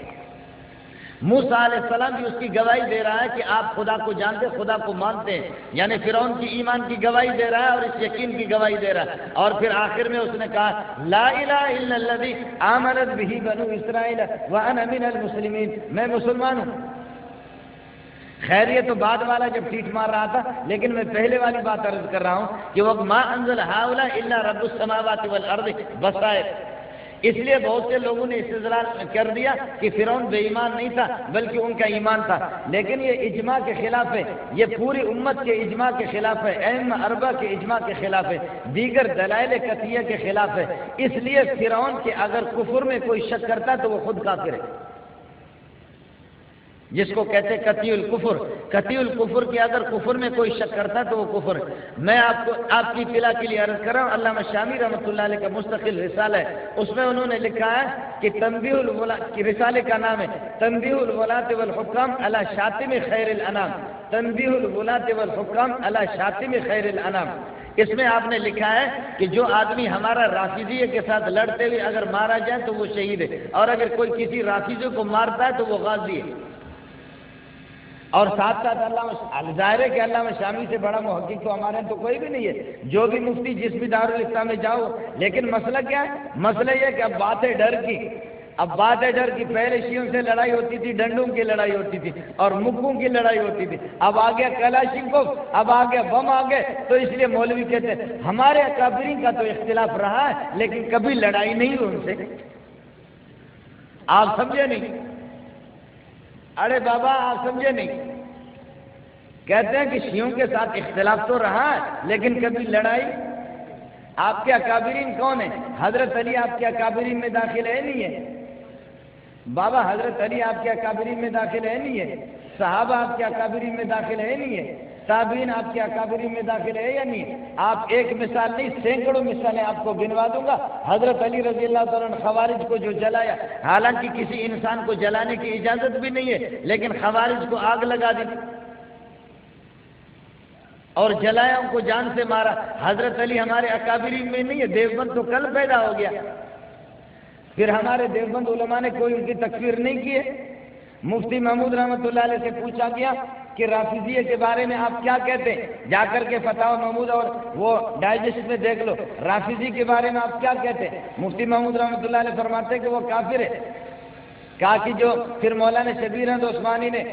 موسیٰ علیہ السلام بھی اس کی گواہی دے رہا ہے کہ آپ خدا کو جانتے، خدا کو مانتے ہیں، یعنی فرعون کی ایمان کی گواہی دے رہا ہے اور اس یقین کی گواہی دے رہا ہے۔ اور پھر آخر میں اس نے کہا لا الہ الا الذی آمنت بہ بنو اسرائیل وانا من المسلمین، میں مسلمان ہوں۔ خیر یہ تو بعد والا جب ٹھیٹ مار رہا تھا، لیکن میں پہلے والی بات عرض کر رہا ہوں کہ وہ ما انزل هؤلاء الا رب السماوات والارض بصائر۔ اس لیے بہت سے لوگوں نے استدلال کر دیا کہ فرعون بے ایمان نہیں تھا بلکہ ان کا ایمان تھا، لیکن یہ اجماع کے خلاف ہے، یہ پوری امت کے اجماع کے خلاف ہے، ائمہ اربعہ کے اجماع کے خلاف ہے، دیگر دلائل قطعیہ کے خلاف ہے۔ اس لیے فرعون کے اگر کفر میں کوئی شک کرتا تو وہ خود کافر ہے، جس کو کہتے ہیں قطعی الکفر۔ قطعی الکفر کے اگر کفر میں کوئی شک کرتا تو وہ کفر ہے۔ میں آپ کی اطلاع کے لیے عرض کر رہا ہوں، علامہ شامی رحمۃ اللہ علیہ کا مستقل رسالہ ہے، اس میں انہوں نے لکھا ہے کہ تنبیہ الولاۃ کی رسالے کا نام ہے تنبیہ الولاۃ والحکام علی شاتم خیر الانام، تنبیہ الولاۃ والحکام علی شاتم خیر الانام۔ اس میں آپ نے لکھا ہے کہ جو آدمی ہمارا رافضیہ کے ساتھ لڑتے ہوئے اگر مارا جائے تو وہ شہید ہے، اور اگر کوئی کسی رافضی کو مارتا ہے تو وہ غازی ہے۔ اور ساتھ ساتھ علامہ ظاہر ہے کہ علامہ شامی سے بڑا محقق تو ہمارے تو کوئی بھی نہیں ہے، جو بھی مفتی جس بھی دارالاسلام میں جاؤ۔ لیکن مسئلہ کیا ہے؟ مسئلہ یہ کہ اب بات ہے ڈر کی، پہلے شیعوں سے لڑائی ہوتی تھی، ڈنڈوں کی لڑائی ہوتی تھی اور مکوں کی لڑائی ہوتی تھی، اب آ گیا کلاشنکوف، اب آ گیا بم آ گئے، تو اس لیے مولوی کہتے ہیں ہمارے اکابرین کا تو اختلاف رہا ہے لیکن کبھی لڑائی نہیں ہوئی ان سے۔ آپ سمجھے نہیں؟ ارے بابا آپ سمجھے نہیں، کہتے ہیں کہ شیعوں کے ساتھ اختلاف تو رہا ہے لیکن کبھی لڑائی۔ آپ کے اکابرین کون ہیں؟ حضرت علی آپ کے اکابرین میں داخل ہے نہیں ہے؟ بابا حضرت علی آپ کے اکابرین میں داخل ہے نہیں ہے؟ صحابہ آپ کے اکابرین میں داخل ہے نہیں ہے؟ تابعین آپ کے اکابرین میں داخل ہے یا نہیں؟ آپ ایک مثال نہیں سینکڑوں مثالیں آپ کو گنوا دوں گا۔ حضرت علی رضی اللہ تعالیٰ عنہ خوارج کو جو جلایا، حالانکہ کسی انسان کو جلانے کی اجازت بھی نہیں ہے، لیکن خوارج کو آگ لگا دی اور جلایا، ان کو جان سے مارا۔ حضرت علی ہمارے اکابرین میں نہیں ہے، دیوبند تو کل پیدا ہو گیا۔ پھر ہمارے دیوبند علماء نے کوئی ان کی تکفیر نہیں کی ہے۔ مفتی محمود رحمۃ اللہ علیہ سے پوچھا گیا کہ رافضیہ کے بارے میں آپ کیا کہتے ہیں؟ جا کر کے فتاوی محمود اور وہ ڈائجسٹ میں دیکھ لو، رافضی کے بارے میں آپ کیا کہتے ہیں؟ مفتی محمود رحمۃ اللہ علیہ فرماتے ہیں کہ وہ کافر ہے۔ کہا کہ جو پھر مولانا شبیر احمد عثمانی نے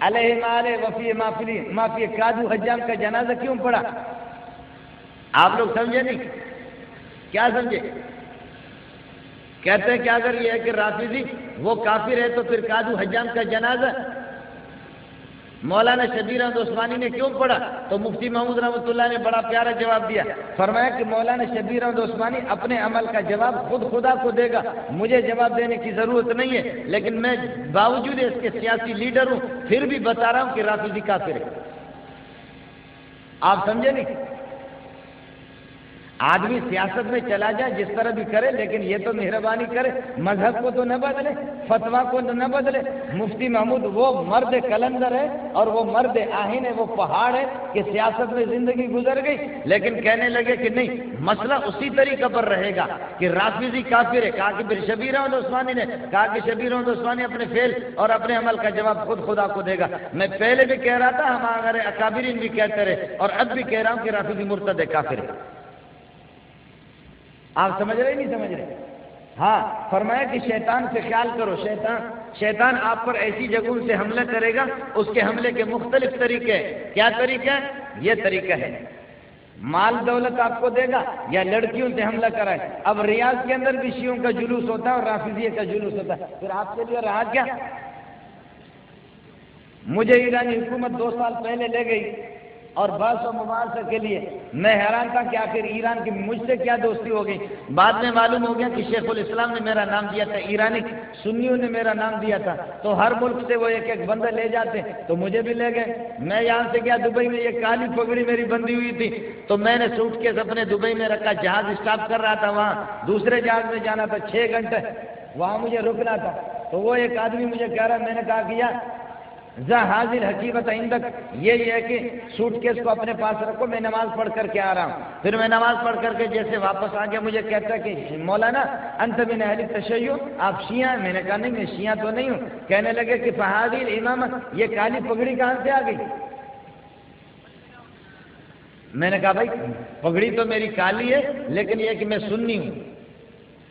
علیہ مالے وفی معافی قادو حجام کا جنازہ کیوں پڑھا؟ آپ لوگ سمجھے نہیں؟ کیا سمجھے؟ کہتے ہیں کہ اگر یہ ہے کہ رافضی وہ کافر ہے تو پھر قادو حجام کا جنازہ مولانا شبیر احمد عثمانی نے کیوں پڑھا؟ تو مفتی محمود رحمۃ اللہ نے بڑا پیارا جواب دیا، فرمایا کہ مولانا شبیر احمد عثمانی اپنے عمل کا جواب خود خدا کو دے گا، مجھے جواب دینے کی ضرورت نہیں ہے، لیکن میں باوجود اس کے سیاسی لیڈر ہوں پھر بھی بتا رہا ہوں کہ رافضی کافر ہے۔ آپ سمجھے نہیں؟ آدمی سیاست میں چلا جائے جس طرح بھی کرے، لیکن یہ تو مہربانی کرے مذہب کو تو نہ بدلے، فتویٰ کو نہ بدلے۔ مفتی محمود وہ مرد کلندر ہے اور وہ مرد آہن ہے، وہ پہاڑ ہے کہ سیاست میں زندگی گزر گئی، لیکن کہنے لگے کہ نہیں، مسئلہ اسی طریقے پر رہے گا کہ رافضی کافر ہے۔ کہا کہ پھر شبیر احمد عثمانی نے کہا کہ شبیر احمد عثمانی اپنے فعل اور اپنے عمل کا جواب خود خدا کو دے گا۔ میں پہلے بھی کہہ رہا تھا، ہمارے اکابرین بھی کہتے رہے، اور اب بھی کہہ رہا ہوں کہ رافضی مرتد ہے، کافر ہے۔ آپ سمجھ رہے نہیں سمجھ رہے؟ ہاں، فرمایا کہ شیطان سے خیال کرو، شیطان آپ پر ایسی جگہوں سے حملہ کرے گا، اس کے حملے کے مختلف طریقے ہیں۔ کیا طریقہ ہے؟ یہ طریقہ ہے مال دولت آپ کو دے گا یا لڑکیوں سے حملہ کرائے۔ اب ریاض کے اندر بھی شیعوں کا جلوس ہوتا ہے اور رافضیہ کا جلوس ہوتا ہے، پھر آپ کے لیے رہا کیا؟ مجھے ایرانی حکومت 2 سال پہلے لے گئی اور بحث و مباحثہ کے لیے، میں حیران تھا کہ آخر ایران کی مجھ سے کیا دوستی ہو گئی۔ بعد میں معلوم ہو گیا کہ شیخ الاسلام نے میرا نام دیا تھا، ایرانی سنیوں نے میرا نام دیا تھا، تو ہر ملک سے وہ ایک ایک بندہ لے جاتے، تو مجھے بھی لے گئے۔ میں یہاں سے گیا دبئی میں، یہ کالی پگڑی میری بندھی ہوئی تھی، تو میں نے سوٹ کیس اپنے دبئی میں رکھا، جہاز اسٹاپ کر رہا تھا، وہاا دوسرے جہاز میں جانا تھا، 6 گھنٹے وہاں مجھے رکنا تھا۔ تو وہ ایک آدمی مجھے کہہ رہا، میں نے کہا کہ یار ذا حاضر حقیقت عندک، یہ ہے کہ سوٹ کیس کو اپنے پاس رکھو، میں نماز پڑھ کر کے آ رہا ہوں۔ پھر میں نماز پڑھ کر کے جیسے واپس آ گیا، مجھے کہتا ہے کہ مولانا انت من اہل التشیع، آپ شیعہ ہیں؟ میں نے کہا نہیں، میں شیعہ تو نہیں ہوں۔ کہنے لگے کہ فہذه الامامہ، یہ کالی پگڑی کہاں سے آ گئی؟ میں نے کہا بھائی پگڑی تو میری کالی ہے، لیکن یہ کہ میں سنی ہوں،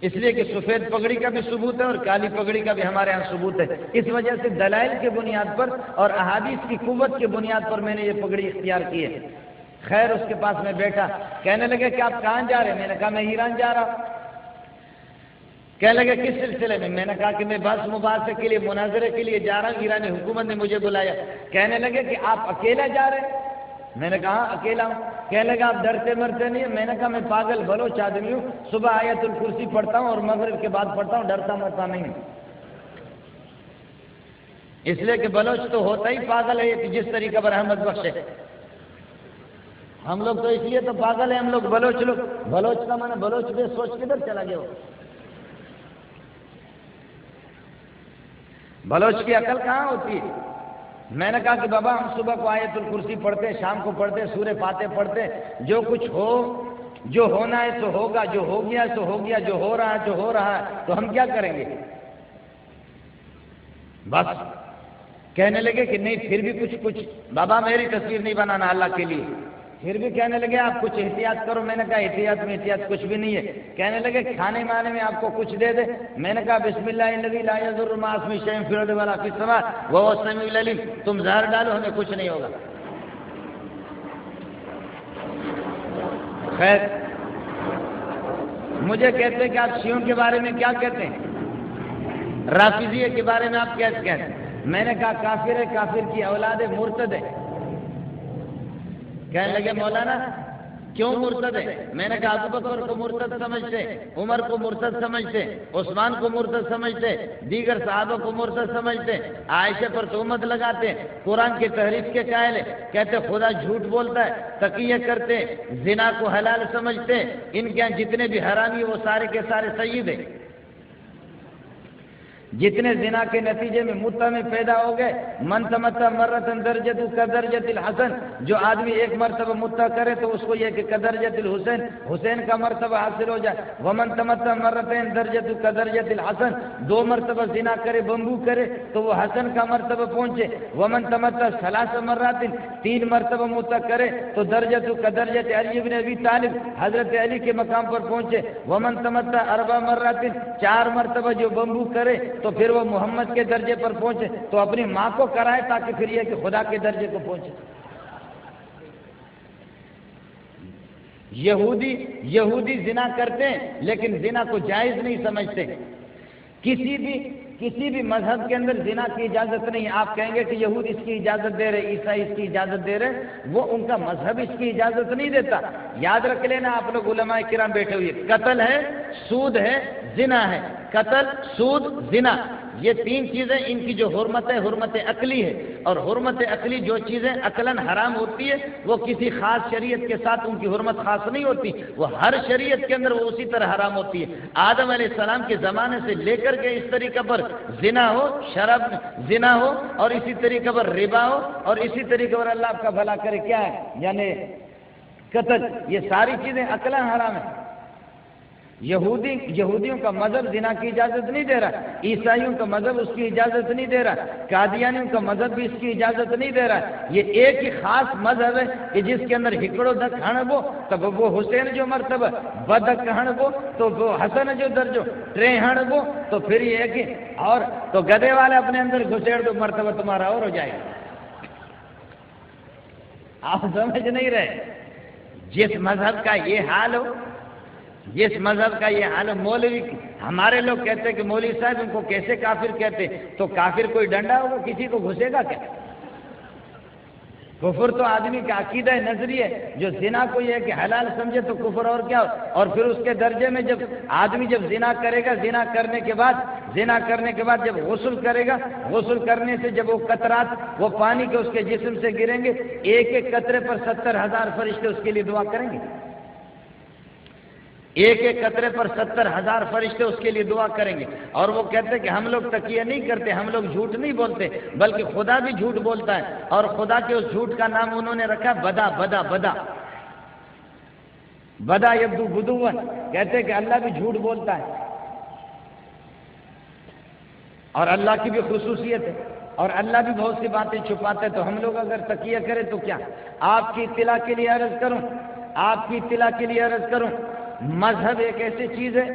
اس لیے کہ سفید پگڑی کا بھی ثبوت ہے اور کالی پگڑی کا بھی ہمارے ہاں ثبوت ہے۔ اس وجہ سے دلائل کے بنیاد پر اور احادیث کی قوت کے بنیاد پر میں نے یہ پگڑی اختیار کی ہے۔ خیر اس کے پاس میں بیٹھا، کہنے لگے کہ آپ کہاں جا رہے ہیں؟ میں نے کہا میں ایران جا رہا ہوں۔ کہنے لگے کس سلسلے میں؟ میں نے کہا کہ میں بحث مباحثے کے لیے، مناظرے کے لیے جا رہا ہوں، ایرانی حکومت نے مجھے بلایا۔ کہنے لگے کہ آپ اکیلا جا رہے ہیں؟ میں نے کہا اکیلا ہوں۔ کہنے لگا آپ ڈرتے مرتے نہیں ہیں؟ میں نے کہا میں پاگل بلوچ آدمی ہوں، صبح آیت الکرسی پڑھتا ہوں اور مغرب کے بعد پڑھتا ہوں، ڈرتا مرتا نہیں ہوں۔ اس لیے کہ بلوچ تو ہوتا ہی پاگل ہے، کہ جس طریقے پر احمد بخش ہے۔ ہم لوگ تو اس لیے تو پاگل ہیں، ہم لوگ بلوچ کا معنی بلوچ بے سوچ کدھر چلا گیا ہو؟ بلوچ کی عقل کہاں ہوتی ہے؟ میں نے کہا کہ بابا ہم صبح کو آیت الکرسی پڑھتے، شام کو پڑھتے، سورہ فاتحہ پڑھتے، جو کچھ ہو، جو ہونا ہے تو ہوگا، جو ہو گیا تو ہو گیا، جو ہو رہا ہے تو ہو رہا ہے، تو ہم کیا کریں گے؟ بس کہنے لگے کہ نہیں پھر بھی کچھ بابا میری تصویر نہیں بنانا اللہ کے لیے۔ پھر بھی کہنے لگے آپ کچھ احتیاط کرو۔ میں نے کہا احتیاط میں احتیاط کچھ بھی نہیں ہے۔ کہنے لگے کھانے مانے میں آپ کو کچھ دے دے؟ میں نے کہا بسم اللہ الذی لا یضر مع اسمہ شیء فی الارض ولا فی السماء وهو السمیع العلیم، تم زہر ڈالو ہمیں کچھ نہیں ہوگا۔ خیر مجھے کہتے ہیں کہ آپ شیعوں کے بارے میں کیا کہتے ہیں؟ رافضیہ کے بارے میں آپ کیا کہتے ہیں؟ میں نے کہا کافر ہے، کافر کی اولاد ہے، مرتد ہے۔ کہنے لگے مولانا کیوں مرتد ہے؟ میں نے کہا ابو بکر کو مرتد سمجھتے، عمر کو مرتد سمجھتے، عثمان کو مرتد سمجھتے، دیگر صحابہ کو مرتد سمجھتے، عائشہ پر تہمت لگاتے، قرآن کی تحریف کے قائل ہے، کہتے خدا جھوٹ بولتا ہے، تقیہ کرتے، زنا کو حلال سمجھتے، ان کے جتنے بھی حرامی وہ سارے کے سارے سید ہیں۔ جتنے زنا کے نتیجے میں متع میں پیدا ہو گئے، من تمتع مرتن درجۃ کدرجۃ الحسن، جو آدمی ایک مرتبہ متع کرے تو اس کو یہ کہ کدرجۃ الحسین، حسین کا مرتبہ حاصل ہو جائے۔ ومن تمتع مرتين درجۃ کدرجۃ الحسن، 2 مرتبہ زنا کرے، بمبو کرے تو وہ حسن کا مرتبہ پہنچے۔ ومن تمتع 3 مرات، 3 مرتبہ متع کرے تو درجۃ کدرجۃ علی بن ابی طالب، حضرت علی کے مقام پر پہنچے۔ ومن تمتع 4 مرات، 4 مرتبہ جو بمبو کرے تو پھر وہ محمد کے درجے پر پہنچے، تو اپنی ماں کو کرائے تاکہ پھر یہ کہ خدا کے درجے کو پہنچے۔ یہودی زنا کرتے ہیں لیکن زنا کو جائز نہیں سمجھتے۔ کسی بھی مذہب کے اندر زنا کی اجازت نہیں ہے۔ آپ کہیں گے کہ یہود اس کی اجازت دے رہے، عیسائی اس کی اجازت دے رہے، وہ ان کا مذہب اس کی اجازت نہیں دیتا۔ یاد رکھ لینا آپ لوگ علماء کرام بیٹھے ہوئے، قتل ہے سود ہے، زنا ہے۔ قتل، سود، زنا، یہ تین چیزیں ان کی جو حرمت ہے حرمت عقلی ہے، اور حرمت عقلی جو چیزیں عقلاً حرام ہوتی ہے وہ کسی خاص شریعت کے ساتھ ان کی حرمت خاص نہیں ہوتی، وہ ہر شریعت کے اندر وہ اسی طرح حرام ہوتی ہے۔ آدم علیہ السلام کے زمانے سے لے کر کے اس طریقے پر زنا ہو، شراب زنا ہو، اور اسی طریقے پر ربا ہو، اور اسی طریقے پر اللہ آپ کا بھلا کرے کیا ہے یعنی قتل، یہ ساری چیزیں عقلاً حرام ہیں۔ یہودیوں کا مذہب زنا کی اجازت نہیں دے رہا، عیسائیوں کا مذہب اس کی اجازت نہیں دے رہا، قادیانیوں کا مذہب بھی اس کی اجازت نہیں دے رہا۔ یہ ایک ہی خاص مذہب ہے کہ جس کے اندر ہکڑو دک ہنبو تب وہ حسین جو مرتبہ، بدک ہنبو تو وہ حسن جو درجو، ٹرے ہنبو تو پھر یہ ہے کہ اور تو گدے والے اپنے اندر گھسیڑ دو مرتبہ تمہارا اور ہو جائے گا۔ آپ سمجھ نہیں رہے، جس مذہب کا یہ حال ہو، جس مذہب کا یہ حال، مولوی ہمارے لوگ کہتے ہیں کہ مولوی صاحب ان کو کیسے کافر کہتے، تو کافر کوئی ڈنڈا ہوگا کسی کو گھسے گا کیا؟ کفر تو آدمی کا عقیدہ نظری ہے، جو زنا کو یہ ہے کہ حلال سمجھے تو کفر اور کیا ہو، اور پھر اس کے درجے میں جب آدمی جب زنا کرے گا، زنا کرنے کے بعد جب غسل کرے گا، غسل کرنے سے جب وہ قطرات وہ پانی کے اس کے جسم سے گریں گے، ایک ایک قطرے پر 70,000 فرشتے اس کے لیے دعا کریں گے، ایک ایک قطرے پر 70,000 فرشتے اس کے لیے دعا کریں گے۔ اور وہ کہتے ہیں کہ ہم لوگ تقیہ نہیں کرتے، ہم لوگ جھوٹ نہیں بولتے، بلکہ خدا بھی جھوٹ بولتا ہے، اور خدا کے اس جھوٹ کا نام انہوں نے رکھا بدا بدا بدا بدا یبدو بدون، کہتے ہیں کہ اللہ بھی جھوٹ بولتا ہے، اور اللہ کی بھی خصوصیت ہے، اور اللہ بھی بہت سی باتیں چھپاتے ہیں۔ تو ہم لوگ اگر تقیہ کریں تو کیا؟ آپ کی اطلاع کے لیے عرض کروں، مذہب ایک ایسی چیز ہے،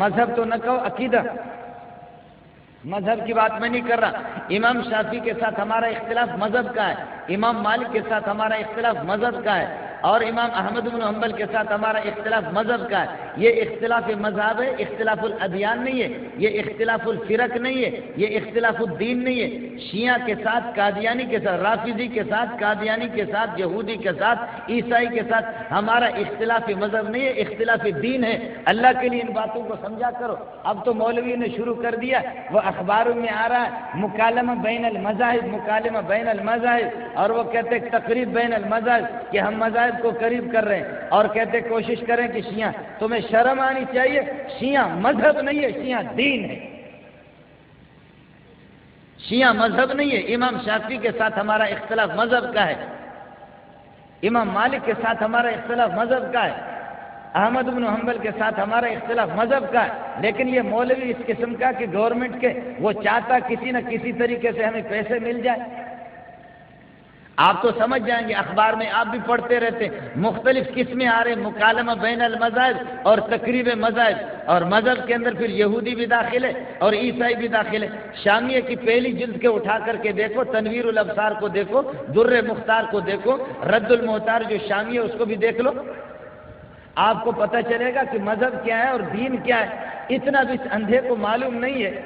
مذہب تو نہ کہو، عقیدہ، مذہب کی بات میں نہیں کر رہا۔ امام شافعی کے ساتھ ہمارا اختلاف مذہب کا ہے، امام مالک کے ساتھ ہمارا اختلاف مذہب کا ہے، اور امام احمد بن حنبل کے ساتھ ہمارا اختلاف مذہب کا ہے۔ یہ اختلاف مذہب ہے، اختلاف الادیان نہیں ہے، یہ اختلاف الفرق نہیں ہے، یہ اختلاف الدین نہیں ہے۔ شیعہ کے ساتھ، قادیانی کے ساتھ، رافضی کے ساتھ، قادیانی کے ساتھ، یہودی کے ساتھ، عیسائی کے ساتھ ہمارا اختلاف مذہب نہیں ہے، اختلاف دین ہے۔ اللہ کے لیے ان باتوں کو سمجھا کرو۔ اب تو مولوی نے شروع کر دیا، وہ اخباروں میں آ رہا ہے مکالمہ بین المذاہب، مکالمہ بین المذاہب، اور وہ کہتے ہیں تقریب بین المذاہب، کہ ہم مذاہب کو قریب کر رہے ہیں، اور کہتے کوشش کریں کہ شیعہ، تمہیں شرم آنی چاہیے، شیعہ مذہب نہیں ہے، شیعہ دین ہے، شیعہ مذہب نہیں ہے۔ امام شافعی کے ساتھ ہمارا اختلاف مذہب کا ہے، امام مالک کے ساتھ ہمارا اختلاف مذہب کا ہے، احمد بن حنبل کے ساتھ ہمارا اختلاف مذہب کا ہے۔ لیکن یہ مولوی اس قسم کا کہ گورنمنٹ کے وہ چاہتا کسی نہ کسی طریقے سے ہمیں پیسے مل جائے۔ آپ تو سمجھ جائیں گے، اخبار میں آپ بھی پڑھتے رہتے، مختلف قسمیں آ رہے، مکالمہ بین المذاہب اور تقریب مذاہب، اور مذہب کے اندر پھر یہودی بھی داخل ہے اور عیسائی بھی داخل ہے۔ شامیہ کی پہلی جلد کے اٹھا کر کے دیکھو، تنویر الابصار کو دیکھو، در مختار کو دیکھو، رد المحتار جو شامیہ اس کو بھی دیکھ لو، آپ کو پتہ چلے گا کہ مذہب کیا ہے اور دین کیا ہے۔ اتنا بھی اس اندھے کو معلوم نہیں ہے۔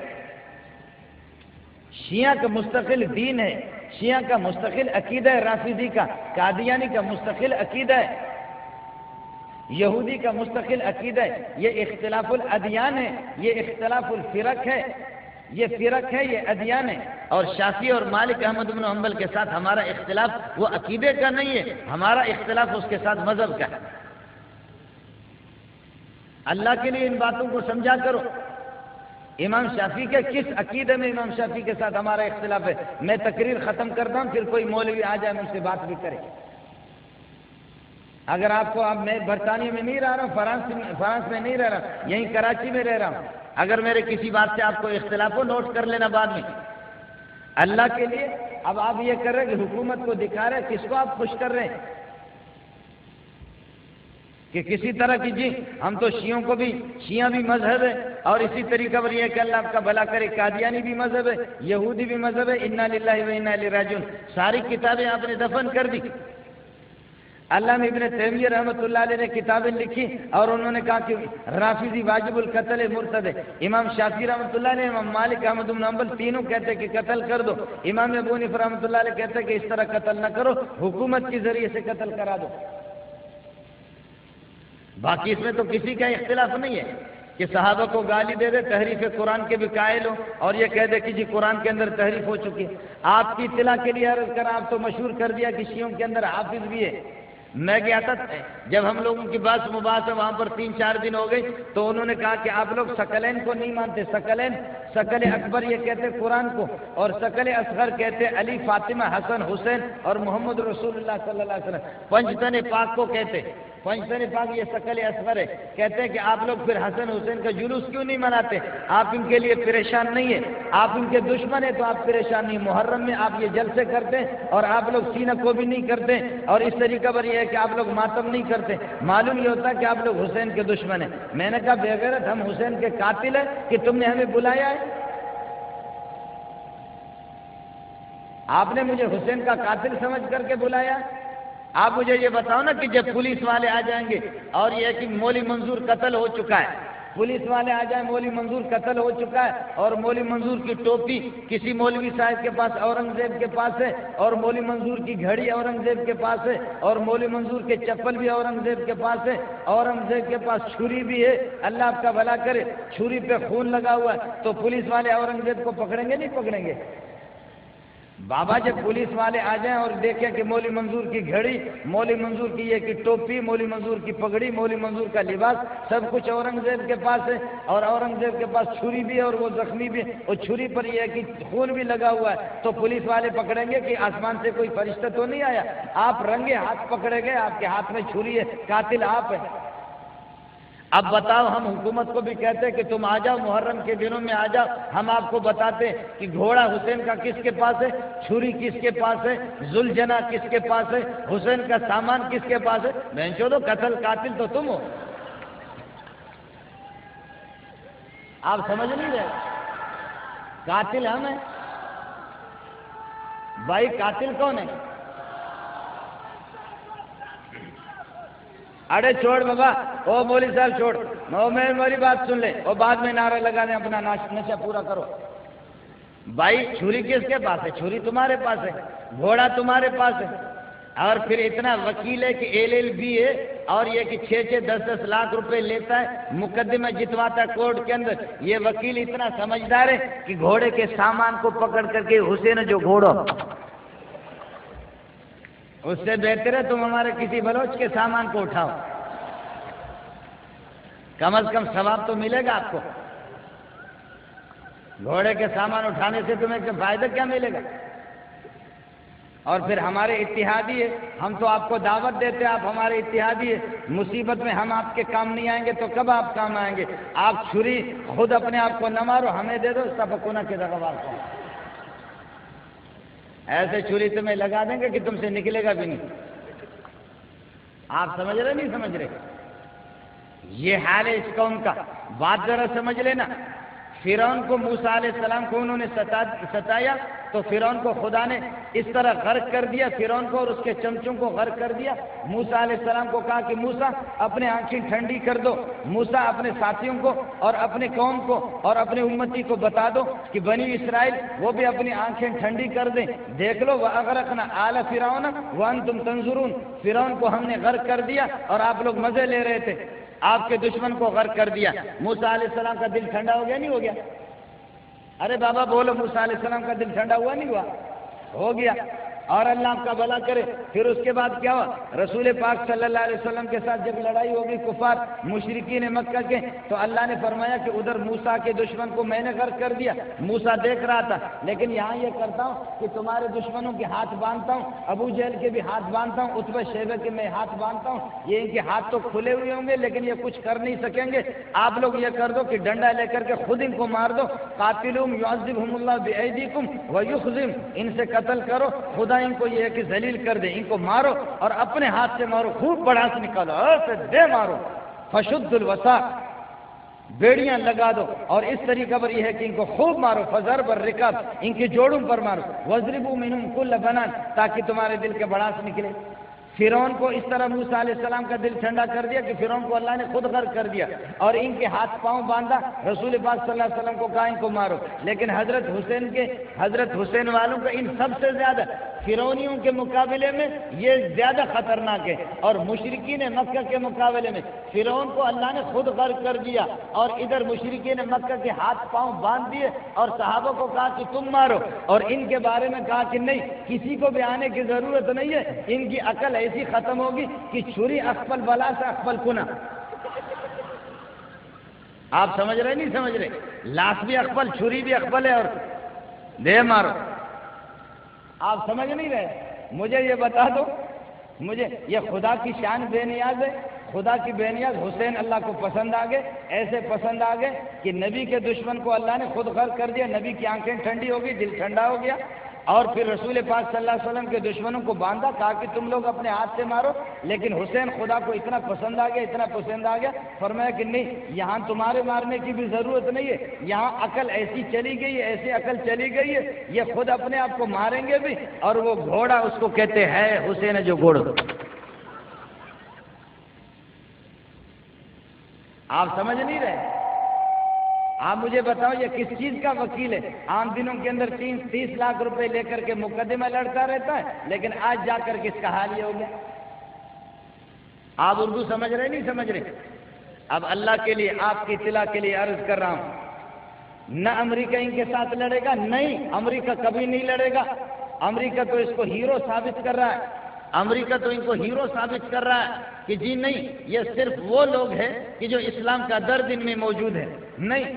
شیعہ کا مستقل دین ہے، شیعہ کا مستقل عقیدہ ہے، رافضی کا، قادیانی کا مستقل عقیدہ ہے، یہودی کا مستقل عقیدہ ہے۔ یہ اختلاف الادیان ہے، یہ اختلاف الفرق ہے، یہ فرق ہے، یہ ادیان ہے۔ اور شافعی اور مالک احمد بن حنبل کے ساتھ ہمارا اختلاف وہ عقیدے کا نہیں ہے، ہمارا اختلاف اس کے ساتھ مذہب کا ہے۔ اللہ کے لیے ان باتوں کو سمجھا کرو۔ امام شافعی کے کس عقیدے میں امام شافعی کے ساتھ ہمارا اختلاف ہے؟ میں تقریر ختم کرتا ہوں، پھر کوئی مولوی آ جائے مجھ سے بات بھی کرے۔ اگر آپ کو، اب میں برطانیہ میں نہیں رہ رہا ہوں، فرانس میں نہیں رہ رہا، یہیں کراچی میں رہ رہا ہوں، اگر میرے کسی بات سے آپ کو اختلاف ہو نوٹ کر لینا بعد میں۔ اللہ کے لیے اب آپ یہ کر رہے ہیں کہ حکومت کو دکھا رہے ہیں، کس کو آپ خوش کر رہے ہیں کہ کسی طرح کی جی ہم تو شیعوں کو بھی، شیعہ بھی مذہب ہے، اور اسی طریقے پر یہ کہ اللہ آپ کا بھلا کرے، قادیانی بھی مذہب ہے، یہودی بھی مذہب ہے، انا للہ و انا الیہ راجعون، ساری کتابیں آپ نے دفن کر دی۔ علامہ ابن تیمیہ رحمۃ اللہ علیہ نے کتابیں لکھی اور انہوں نے کہا کہ رافضی واجب القتل مرتد ہے۔ امام شافعی رحمۃ اللہ علیہ، امام مالک، احمد بن حنبل تینوں کہتے ہیں کہ قتل کر دو، امام ابو حنیفہ رحمۃ اللہ علیہ کہتے ہیں کہ اس طرح قتل نہ کرو، حکومت کے ذریعے سے قتل کرا دو۔ باقی اس میں تو کسی کا اختلاف نہیں ہے۔ کہ صحابہ کو گالی دے دے، تحریف قرآن کے بھی قائل ہو، اور یہ کہہ دے کہ جی قرآن کے اندر تحریف ہو چکی ہے۔ آپ کی اطلاع کے لیے عرض کرا، آپ تو مشہور کر دیا کہ شیعوں کے اندر حافظ بھی ہے۔ میں گیا تھا، جب ہم لوگوں کی بات مباحث وہاں پر 3-4 دن ہو گئی، تو انہوں نے کہا کہ آپ لوگ ثقلین کو نہیں مانتے۔ ثقلین، ثقل اکبر یہ کہتے قرآن کو، اور ثقل اصغر کہتے علی، فاطمہ، حسن، حسین اور محمد رسول اللہ صلی اللہ علیہ وسلم۔ پنجتن پاک کو کہتے، پنجتن پاک یہ ثقل اصغر ہے۔ کہتے ہیں کہ آپ لوگ پھر حسن حسین کا جلوس کیوں نہیں مناتے؟ آپ ان کے لیے پریشان نہیں ہیں، آپ ان کے دشمن ہیں تو آپ پریشان نہیں۔ محرم میں آپ یہ جلسے کرتے ہیں اور آپ لوگ سینہ کو بھی نہیں کرتے، اور اس طریقہ پر یہ ہے کہ آپ لوگ ماتم نہیں کرتے۔ معلوم یہ ہوتا ہے کہ آپ لوگ حسین کے دشمن ہیں۔ میں نے کہا بے غیرت، ہم حسین کے قاتل ہیں کہ تم نے ہمیں بلایا ہے؟ آپ نے مجھے حسین کا قاتل سمجھ کر کے بلایا؟ آپ مجھے یہ بتاؤ نا کہ جب پولیس والے آ جائیں گے اور یہ کہ مولی منظور قتل ہو چکا ہے، پولیس والے آ جائیں مولی منظور قتل ہو چکا ہے، اور مولی منظور کی ٹوپی کسی مولوی صاحب کے پاس اورنگزیب کے پاس ہے، اور مولی منظور کی گھڑی اورنگزیب کے پاس ہے، اور مولی منظور کے چپل بھی اورنگزیب کے پاس ہے، اورنگزیب کے پاس چھری بھی ہے، اللہ آپ کا بھلا کرے، چھری پہ خون لگا ہوا ہے، تو پولیس والے اورنگزیب کو پکڑیں گے نہیں پکڑیں گے؟ بابا جب پولیس والے آ جائیں اور دیکھیں کہ مولی منظور کی گھڑی، مولی منظور کی یہ کی ٹوپی، مولی منظور کی پگڑی، مولی منظور کا لباس، سب کچھ اورنگزیب کے پاس ہے، اور اورنگزیب کے پاس چھری بھی ہے اور وہ زخمی بھی ہے، اور چھری پر یہ ہے کہ خون بھی لگا ہوا ہے، تو پولیس والے پکڑیں گے کہ آسمان سے کوئی فرشتہ تو نہیں آیا؟ آپ رنگے ہاتھ پکڑے گئے، آپ کے ہاتھ میں چھری ہے، قاتل آپ ہیں۔ اب بتاؤ، ہم حکومت کو بھی کہتے ہیں کہ تم آ جاؤ، محرم کے دنوں میں آ جاؤ، ہم آپ کو بتاتے ہیں کہ گھوڑا حسین کا کس کے پاس ہے، چھری کس کے پاس ہے، ذوالجنا کس کے پاس ہے، حسین کا سامان کس کے پاس ہے؟ بہنچودو، قاتل تو تم ہو۔ آپ سمجھ نہیں رہے؟ قاتل ہم ہیں بھائی، قاتل کون ہے؟ ارے چھوڑ بابا، او مولوی صاحب چھوڑ، میری بات سن لے، اور بعد میں نعرہ لگا دیں، اپنا نشہ پورا کرو۔ بھائی چھری کس کے پاس ہے؟ چھری تمہارے پاس ہے، گھوڑا تمہارے پاس ہے، اور پھر اتنا وکیل ہے کہ LLB ہے، اور یہ کہ 6-6 10-10 لاکھ روپے لیتا ہے، مقدمہ جتواتا ہے کورٹ کے اندر۔ یہ وکیل اتنا سمجھدار ہے کہ گھوڑے کے سامان کو پکڑ کر کے، حسین جو گھوڑا، اس سے بہتر ہے تم ہمارے کسی بلوچ کے سامان کو اٹھاؤ، کم از کم ثواب تو ملے گا آپ کو۔ گھوڑے کے سامان اٹھانے سے تمہیں فائدہ کیا ملے گا؟ اور پھر ہمارے اتحادی ہے، ہم تو آپ کو دعوت دیتے ہیں، آپ ہمارے اتحادی ہے، مصیبت میں ہم آپ کے کام نہیں آئیں گے تو کب آپ کام آئیں گے؟ آپ چھری خود اپنے آپ کو نہ مارو، ہمیں دے دو، سبقونا کے دغوار کو ایسے چھری تمہیں لگا دیں گے کہ تم سے نکلے گا بھی نہیں۔ آپ سمجھ رہے نہیں سمجھ رہے؟ یہ حال ہے اس قوم کا۔ بات ذرا سمجھ لینا، فرعون کو موسیٰ علیہ السلام کو انہوں نے ستایا، تو فرعون کو خدا نے اس طرح غرق کر دیا، فرعون کو اور اس کے چمچوں کو غرق کر دیا۔ موسیٰ علیہ السلام کو کہا کہ موسیٰ اپنے آنکھیں ٹھنڈی کر دو، موسیٰ اپنے ساتھیوں کو اور اپنے قوم کو اور اپنے امتی کو بتا دو کہ بنی اسرائیل وہ بھی اپنی آنکھیں ٹھنڈی کر دیں، دیکھ لو وَأَغْرَقْنَا آلَ فِرْعَوْنَ وَأَنْتُمْ تَنْظُرُونَ۔ فرعون کو ہم نے غرق کر دیا اور آپ لوگ مزے لے رہے تھے، آپ کے دشمن کو غرق کر دیا۔ موسیٰ علیہ السلام کا دل ٹھنڈا ہو گیا نہیں ہو گیا؟ ارے بابا بولو، موسیٰ علیہ السلام کا دل ٹھنڈا ہوا نہیں ہوا؟ ہو گیا۔ اور اللہ آپ کا بھلا کرے، پھر اس کے بعد کیا ہوا؟ رسول پاک صلی اللہ علیہ وسلم کے ساتھ جب لڑائی ہو گئی کفار مشرکین مکہ کے، تو اللہ نے فرمایا کہ ادھر موسیٰ کے دشمن کو میں نے غرق کر دیا، موسیٰ دیکھ رہا تھا، لیکن یہاں یہ کرتا ہوں کہ تمہارے دشمنوں کے ہاتھ باندھتا ہوں، ابو جہل کے بھی ہاتھ باندھتا ہوں، عتبہ شیبہ کے میں ہاتھ باندھتا ہوں، یہ ان کے ہاتھ تو کھلے ہوئے ہوں گے لیکن یہ کچھ کر نہیں سکیں گے، آپ لوگ یہ کر دو کہ ڈنڈا لے کر کے خود ان کو مار دو، قاتلہم یعذبہم اللہ بایدیکم ویخزم، ان سے قتل کرو، خدا ان کو یہ ہے کہ ذلیل کر دے، ان کو مارو اور اپنے ہاتھ سے مارو، خوب بڑھا سے نکالو، ایسے دے مارو، فشد الوثاق، بیڑیاں لگا دو، اور اس طریقہ پر یہ ہے کہ ان کو خوب مارو، فضرب الرکاب، ان کے جوڑوں پر مارو، وضربوا منہم کل بنان، تاکہ تمہارے دل کے بڑاس نکلے۔ فرعون کو اس طرح موسیٰ علیہ السلام کا دل ٹھنڈا کر دیا کہ فرعون کو اللہ نے خود غرق کر دیا اور ان کے ہاتھ پاؤں باندھا، رسول پاک صلی اللہ علیہ وسلم کو کہا ان کو مارو، لیکن حضرت حسین والوں کا ان سب سے زیادہ فرعونیوں کے مقابلے میں یہ زیادہ خطرناک ہے، اور مشرکین مکہ کے مقابلے میں فرعون کو اللہ نے خود غرق کر دیا اور ادھر مشرکین مکہ کے ہاتھ پاؤں باندھ دیے اور صحابہ کو کہا کہ تم مارو، اور ان کے بارے میں کہا کہ نہیں، کسی کو بھی آنے کی ضرورت نہیں ہے، ان کی عقل ایسی ختم ہوگی کہ چھری اخپل بلا سے اخپل کنا۔ آپ سمجھ رہے نہیں سمجھ رہے؟ لاش بھی اخپل، چھری بھی اخپل ہے، اور دے مارو۔ آپ سمجھ نہیں رہے؟ مجھے یہ بتا دو، مجھے یہ خدا کی شان بے نیاز ہے، خدا کی بے نیاز حسین اللہ کو پسند آ گئے، ایسے پسند آ گئے کہ نبی کے دشمن کو اللہ نے خود غرق کر دیا، نبی کی آنکھیں ٹھنڈی ہو گئی، دل ٹھنڈا ہو گیا، اور پھر رسول پاک صلی اللہ علیہ وسلم کے دشمنوں کو باندھا، کہا کہ تم لوگ اپنے ہاتھ سے مارو، لیکن حسین خدا کو اتنا پسند آ گیا، اتنا پسند آ گیا، فرمایا کہ نہیں، یہاں تمہارے مارنے کی بھی ضرورت نہیں ہے، یہاں عقل ایسی چلی گئی ہے، ایسی عقل چلی گئی ہے، یہ خود اپنے آپ کو ماریں گے بھی، اور وہ گھوڑا اس کو کہتے ہیں حسین جو گھوڑا۔ آپ سمجھ نہیں رہے؟ آپ مجھے بتاؤ یہ کس چیز کا وکیل ہے؟ عام دنوں کے اندر 30 لاکھ روپے لے کر کے مقدمہ لڑتا رہتا ہے، لیکن آج جا کر کے اس کا حال یہ ہو گیا۔ آپ اردو سمجھ رہے نہیں سمجھ رہے؟ اب اللہ کے لیے، آپ کی اطلاع کے لیے عرض کر رہا ہوں، نہ امریکہ ان کے ساتھ لڑے گا، نہیں، امریکہ کبھی نہیں لڑے گا، امریکہ تو اس کو ہیرو ثابت کر رہا ہے، امریکہ تو ان کو ہیرو ثابت کر رہا ہے کہ جی نہیں، یہ صرف وہ لوگ ہیں کہ جو اسلام کا درد ان میں موجود ہے۔ نہیں،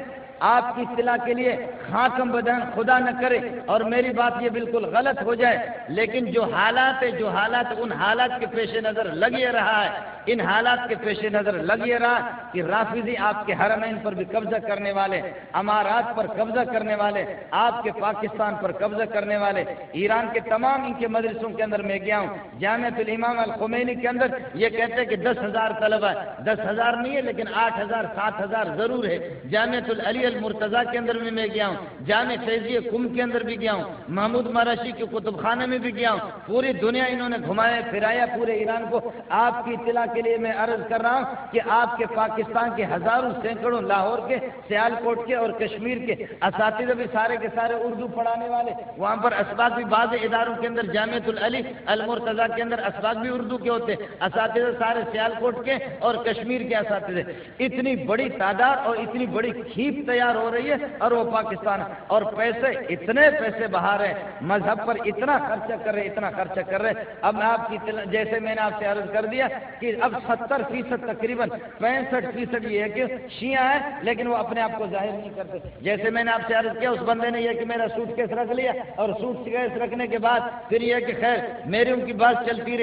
آپ کی اطلاع کے لیے خاتم بدن خدا نہ کرے اور میری بات یہ بالکل غلط ہو جائے، لیکن جو حالات ہے، جو حالات ان حالات کے پیش نظر لگ یہ رہا ہے، ان حالات کے پیش نظر لگ یہ رہا ہے کہ رافضی آپ کے حرمین پر بھی قبضہ کرنے والے، امارات پر قبضہ کرنے والے، آپ کے پاکستان پر قبضہ کرنے والے، ایران کے تمام ان کے مدرسوں کے اندر میں گیا ہوں، جامعۃ الامام الخمینی کے اندر یہ کہتے ہیں کہ 10,000 طلبہ، 10,000 نہیں ہے لیکن 8,000 7,000 ضرور ہے، جامعۃ العلی المرتضیٰ کے اندر بھی میں گیا ہوں، جامع فیضیہ کم کے اندر بھی گیا ہوں، محمود مراشی کے کتب خانے میں بھی گیا ہوں، پوری دنیا انہوں نے گھمایا پھرایا پورے ایران کو۔ آپ کی اطلاع کے لیے میں عرض کر رہا ہوں کہ آپ کے پاکستان کے ہزاروں سینکڑوں، لاہور کے، سیال کوٹ کے اور کشمیر کے اساتذہ بھی سارے کے سارے اردو پڑھانے والے، وہاں پر اسباق بھی بعض اداروں کے اندر جامعۃ العلی المرتضیٰ کے اندر اسباق بھی اردو کے ہوتے، اساتذہ سارے سیال کوٹ کے اور کشمیر کے اساتذہ، اتنی بڑی تعداد اور اتنی بڑی کھیپ تیار ہو رہی ہے، اور وہ پاکستان، اور پیسے اتنے پیسے بہا رہے ہیں، مذہب پر اتنا خرچہ کر رہے، اتنا خرچہ کر رہے۔ اب آپ کی جیسے میں نے آپ سے عرض کر دیا کہ اب 70% تقریباً 65% یہ ہے کہ شیعہ ہیں، لیکن وہ اپنے آپ کو ظاہر نہیں کرتے۔ جیسے میں نے آپ سے عرض کیا، اس بندے نے یہ کہ میرا سوٹ کیس رکھ لیا، اور سوٹ کیس رکھنے کے بعد پھر یہ کہ خیر میری ان کی بات چلتی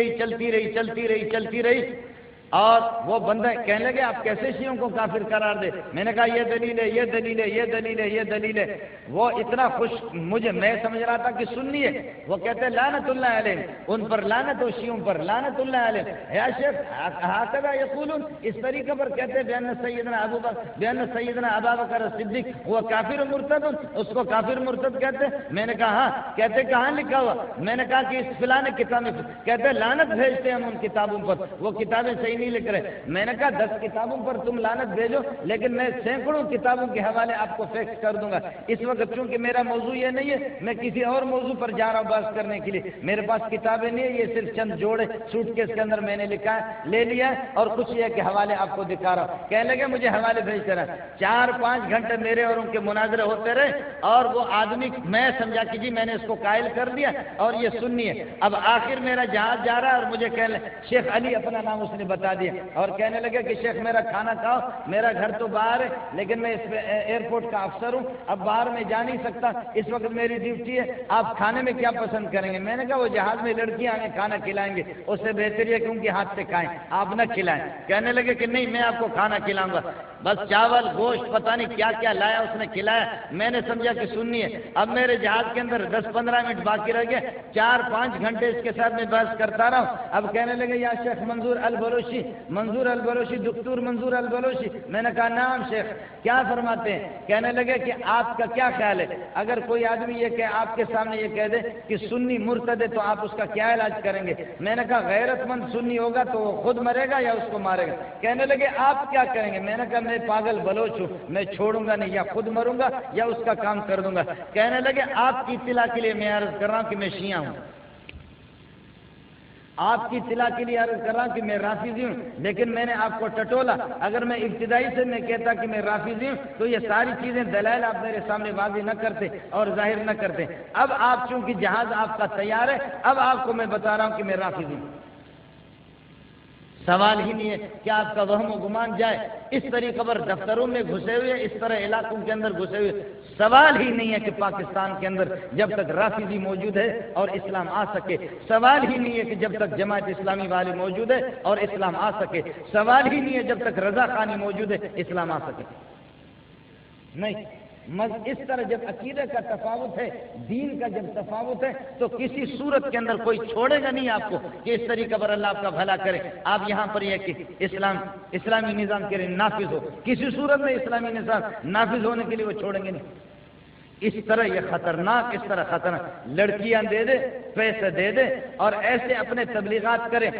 رہی، اور وہ بندہ کہنے لگے آپ کیسے شیعوں کو کافر قرار دے؟ میں نے کہا یہ دلیل ہے۔ وہ اتنا خوش، میں سمجھ رہا تھا کہ سنی ہے، وہ کہتے ہیں لعنت اللہ علیہ، ان پر لعنت ہو، شیعوں پر لعنت اللہ علیہ۔ یا شیخ ہکذا یقولون، اس طریقے پر کہتے ہیں بیان سیدنا ابا بکر صدیق وہ کافر مرتد، اس کو کافر مرتد کہتے ہیں۔ میں نے کہا ہاں، کہتے کہاں لکھا ہوا؟ میں نے کہا کہ اس فلاں کتاب میں، کہتے ہیں لعنت بھیجتے ہیں ہم ان کتابوں پر، وہ کتابیں صحیح نہیں لکھ رہے۔ میں نے کہا 10 کتابوں پر تم لعنت بھیجو، لیکن میں سینکڑوں کتابوں کے حوالے آپ کو فیکس کر دوں گا۔ اس وقت چونکہ میرا موضوع یہ نہیں ہے، میں کسی اور موضوع پر جا رہا ہوں بات کرنے کے لیے، میرے پاس کتابیں نہیں ہے، یہ صرف چند جوڑے سوٹ کیس کے اندر میں نے لکھا ہے، لے لیا ہے، اور کچھ یہ کہ حوالے آپ کو دکھا رہا ہوں۔ کہنے لگے مجھے حوالے بھیجتے رہا، 4-5 گھنٹے میرے اور ان کے مناظرے ہوتے رہے، اور وہ آدمی میں سمجھا کہ جی میں نے اس کو قائل کر دیا اور یہ سنی ہے۔ اب آخر میرا جہاز جا رہا ہے، اور مجھے کہنے شیخ علی اپنا نام اس نے بتا دیا، اور کہنے لگے کہ شیخ میرا کھانا کھاؤ، میرا گھر تو باہر ہے، لیکن میں اس ایئرپورٹ کا افسر ہوں، اب باہر میں جا نہیں سکتا، اس وقت میری ڈیوٹی ہے، آپ کھانے میں کیا پسند کریں گے؟ میں نے کہا وہ جہاز میں لڑکیاں آئیں کھانا کھلائیں گے، اس سے بہتر ہے کہ ان کے ہاتھ سے کھائیں، آپ نہ کھلائیں۔ کہنے لگے کہ نہیں میں آپ کو کھانا کھلاؤں گا، بس چاول گوشت پتہ نہیں کیا کیا لایا اس نے کھلایا، میں نے سمجھا کہ سننی ہے۔ اب میرے جہاز کے اندر 10-15 منٹ باقی رہ گئے، 4-5 گھنٹے اس کے ساتھ میں بحث کرتا رہا ہوں۔ اب کہنے لگے یا شیخ منظور البلوچی البلوچی، منظور البلوچی، دکتور منظور البلوچی۔ میں نے کہا نام شیخ، کیا فرماتے ہیں؟ کہنے لگے کہ آپ کا کیا خیال ہے اگر کوئی آدمی یہ کہ آپ کے سامنے یہ کہہ دے کہ سنی مرتد ہے تو آپ اس کا کیا علاج کریں گے؟ میں نے کہا غیرت مند سنی ہوگا تو وہ خود مرے گا یا اس کو مارے گا؟ کہنے لگے آپ کیا کریں گے؟ میں نے کہا میں پاگل بلوچ ہوں، میں چھوڑوں گا نہیں، یا خود مروں گا یا اس کا کام کر دوں گا۔ کہنے لگے آپ کی اطلاع کے لیے میں عرض کر رہا ہوں کہ میں شیعہ ہوں، آپ کی اطلاع کے لیے عرض کر رہا ہوں کہ میں رافضی ہوں، لیکن میں نے آپ کو ٹٹولا۔ اگر میں ابتدائی سے میں کہتا کہ میں رافضی ہوں تو یہ ساری چیزیں دلائل آپ میرے سامنے واضح نہ کرتے اور ظاہر نہ کرتے۔ اب آپ چونکہ جہاز آپ کا تیار ہے، اب آپ کو میں بتا رہا ہوں کہ میں رافضی ہوں۔ سوال ہی نہیں ہے کہ آپ کا وہم و گمان جائے اس طریقے پر دفتروں میں گھسے ہوئے، اس طرح علاقوں کے اندر گھسے ہوئے۔ سوال ہی نہیں ہے کہ پاکستان کے اندر جب تک رافضی موجود ہے اور اسلام آ سکے، سوال ہی نہیں ہے کہ جب تک جماعت اسلامی والے موجود ہے اور اسلام آ سکے، سوال ہی نہیں ہے جب تک رضا خانی موجود ہے اسلام آ سکے۔ نہیں، اس طرح جب عقیدے کا تفاوت ہے، دین کا جب تفاوت ہے تو کسی صورت کے اندر کوئی چھوڑے گا نہیں آپ کو کہ اس طریقے پر اللہ آپ کا بھلا کرے۔ آپ یہاں پر یہ کہ اسلامی نظام کے لیے نافذ ہو، کسی صورت میں اسلامی نظام نافذ ہونے کے لیے وہ چھوڑیں گے نہیں۔ اس طرح یہ خطرناک، اس طرح خطرناک لڑکیاں دے دے، پیسے دے دے اور ایسے اپنے تبلیغات کریں۔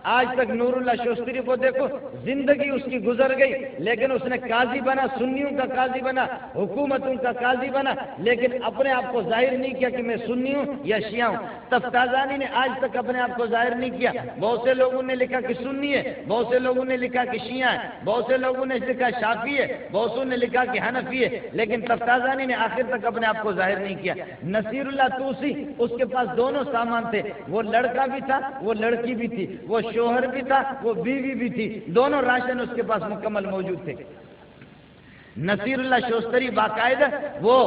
آج تک نور اللہ شوستری کو دیکھو، زندگی اس کی گزر گئی لیکن اس نے قاضی بنا، سنیوں کا قاضی بنا، حکومتوں کا قاضی بنا، لیکن اپنے آپ کو ظاہر نہیں کیا کہ میں سنی ہوں یا شیعہ ہوں۔ تفتازانی نے آج تک اپنے آپ کو ظاہر نہیں کیا۔ بہت سے لوگوں نے لکھا کہ سنی ہے، بہت سے لوگوں نے لکھا کہ شیعہ ہے، بہت سے لوگوں نے لکھا شافعی ہے، بہت سے نے لکھا کہ حنفی ہے، لیکن تفتازانی نے آخر تک اپنے آپ کو ظاہر نہیں کیا۔ نصیر اللہ توسی، اس کے پاس دونوں سامان تھے، وہ لڑکا بھی تھا، وہ لڑکی بھی تھی، وہ شوہر بھی تھا، وہ بیوی بھی تھی، دونوں راشن اس کے پاس مکمل موجود تھے۔ نصیر اللہ شوستری باقاعدہ وہ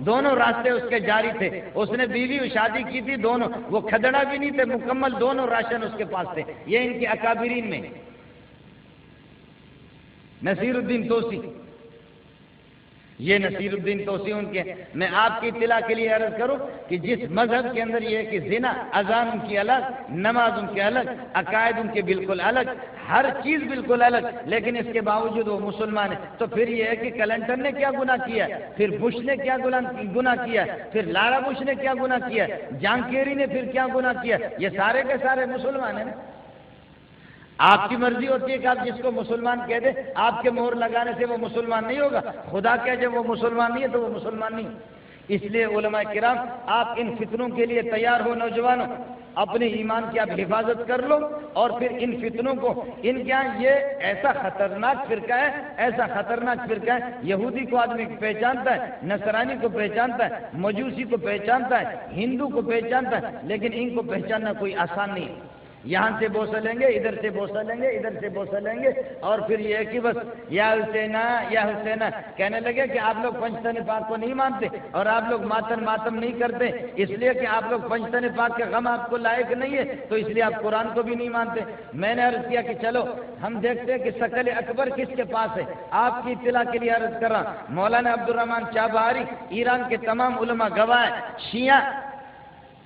دونوں راستے اس کے جاری تھے، اس نے بیوی شادی کی تھی، دونوں وہ کھدڑا بھی نہیں تھے، مکمل دونوں راشن اس کے پاس تھے۔ یہ ان کے اکابرین میں نصیر الدین توسی، یہ نصیر الدین توسی ان کے۔ میں آپ کی اطلاع کے لیے عرض کروں کہ جس مذہب کے اندر یہ ہے کہ زنا، اذان ان کی الگ، نماز ان کے الگ، عقائد ان کے بالکل الگ، ہر چیز بالکل الگ، لیکن اس کے باوجود وہ مسلمان ہیں، تو پھر یہ ہے کہ کلنٹن نے کیا گناہ کیا ہے، پھر بش نے کیا گناہ کیا ہے، پھر لارا بش نے کیا گناہ کیا ہے، جان کیری نے پھر کیا گناہ کیا ہے؟ یہ سارے کے سارے مسلمان ہیں۔ آپ کی مرضی ہوتی ہے کہ آپ جس کو مسلمان کہہ دیں، آپ کے مہر لگانے سے وہ مسلمان نہیں ہوگا۔ خدا کہہ جب وہ مسلمان نہیں ہے تو وہ مسلمان نہیں۔ اس لیے علماء کرام، آپ ان فتنوں کے لیے تیار ہو نوجوانوں، اپنے ایمان کی آپ حفاظت کر لو، اور پھر ان فتنوں کو، ان کے یہاں یہ ایسا خطرناک فرقہ ہے، ایسا خطرناک فرقہ ہے، یہودی کو آدمی پہچانتا ہے، نصرانی کو پہچانتا ہے، مجوسی کو پہچانتا ہے، ہندو کو پہچانتا ہے، لیکن ان کو پہچاننا کوئی آسان نہیں ہے۔ یہاں سے بوسہ لیں گے، ادھر سے بوسہ لیں گے، ادھر سے بوسہ لیں گے، اور پھر یہ کہ بس یا حسینہ یا حسینہ کہنے لگے کہ آپ لوگ پنجتن پاک کو نہیں مانتے اور آپ لوگ ماتم نہیں کرتے، اس لیے کہ آپ لوگ پنجتن پاک کے غم آپ کو لائق نہیں ہے، تو اس لیے آپ قرآن کو بھی نہیں مانتے۔ میں نے عرض کیا کہ چلو ہم دیکھتے ہیں کہ ثقل اکبر کس کے پاس ہے۔ آپ کی اطلاع کے لیے عرض کر رہا ہوں، مولانا عبدالرحمن چابہاری، ایران کے تمام علماء گواہ ہیں، شیعہ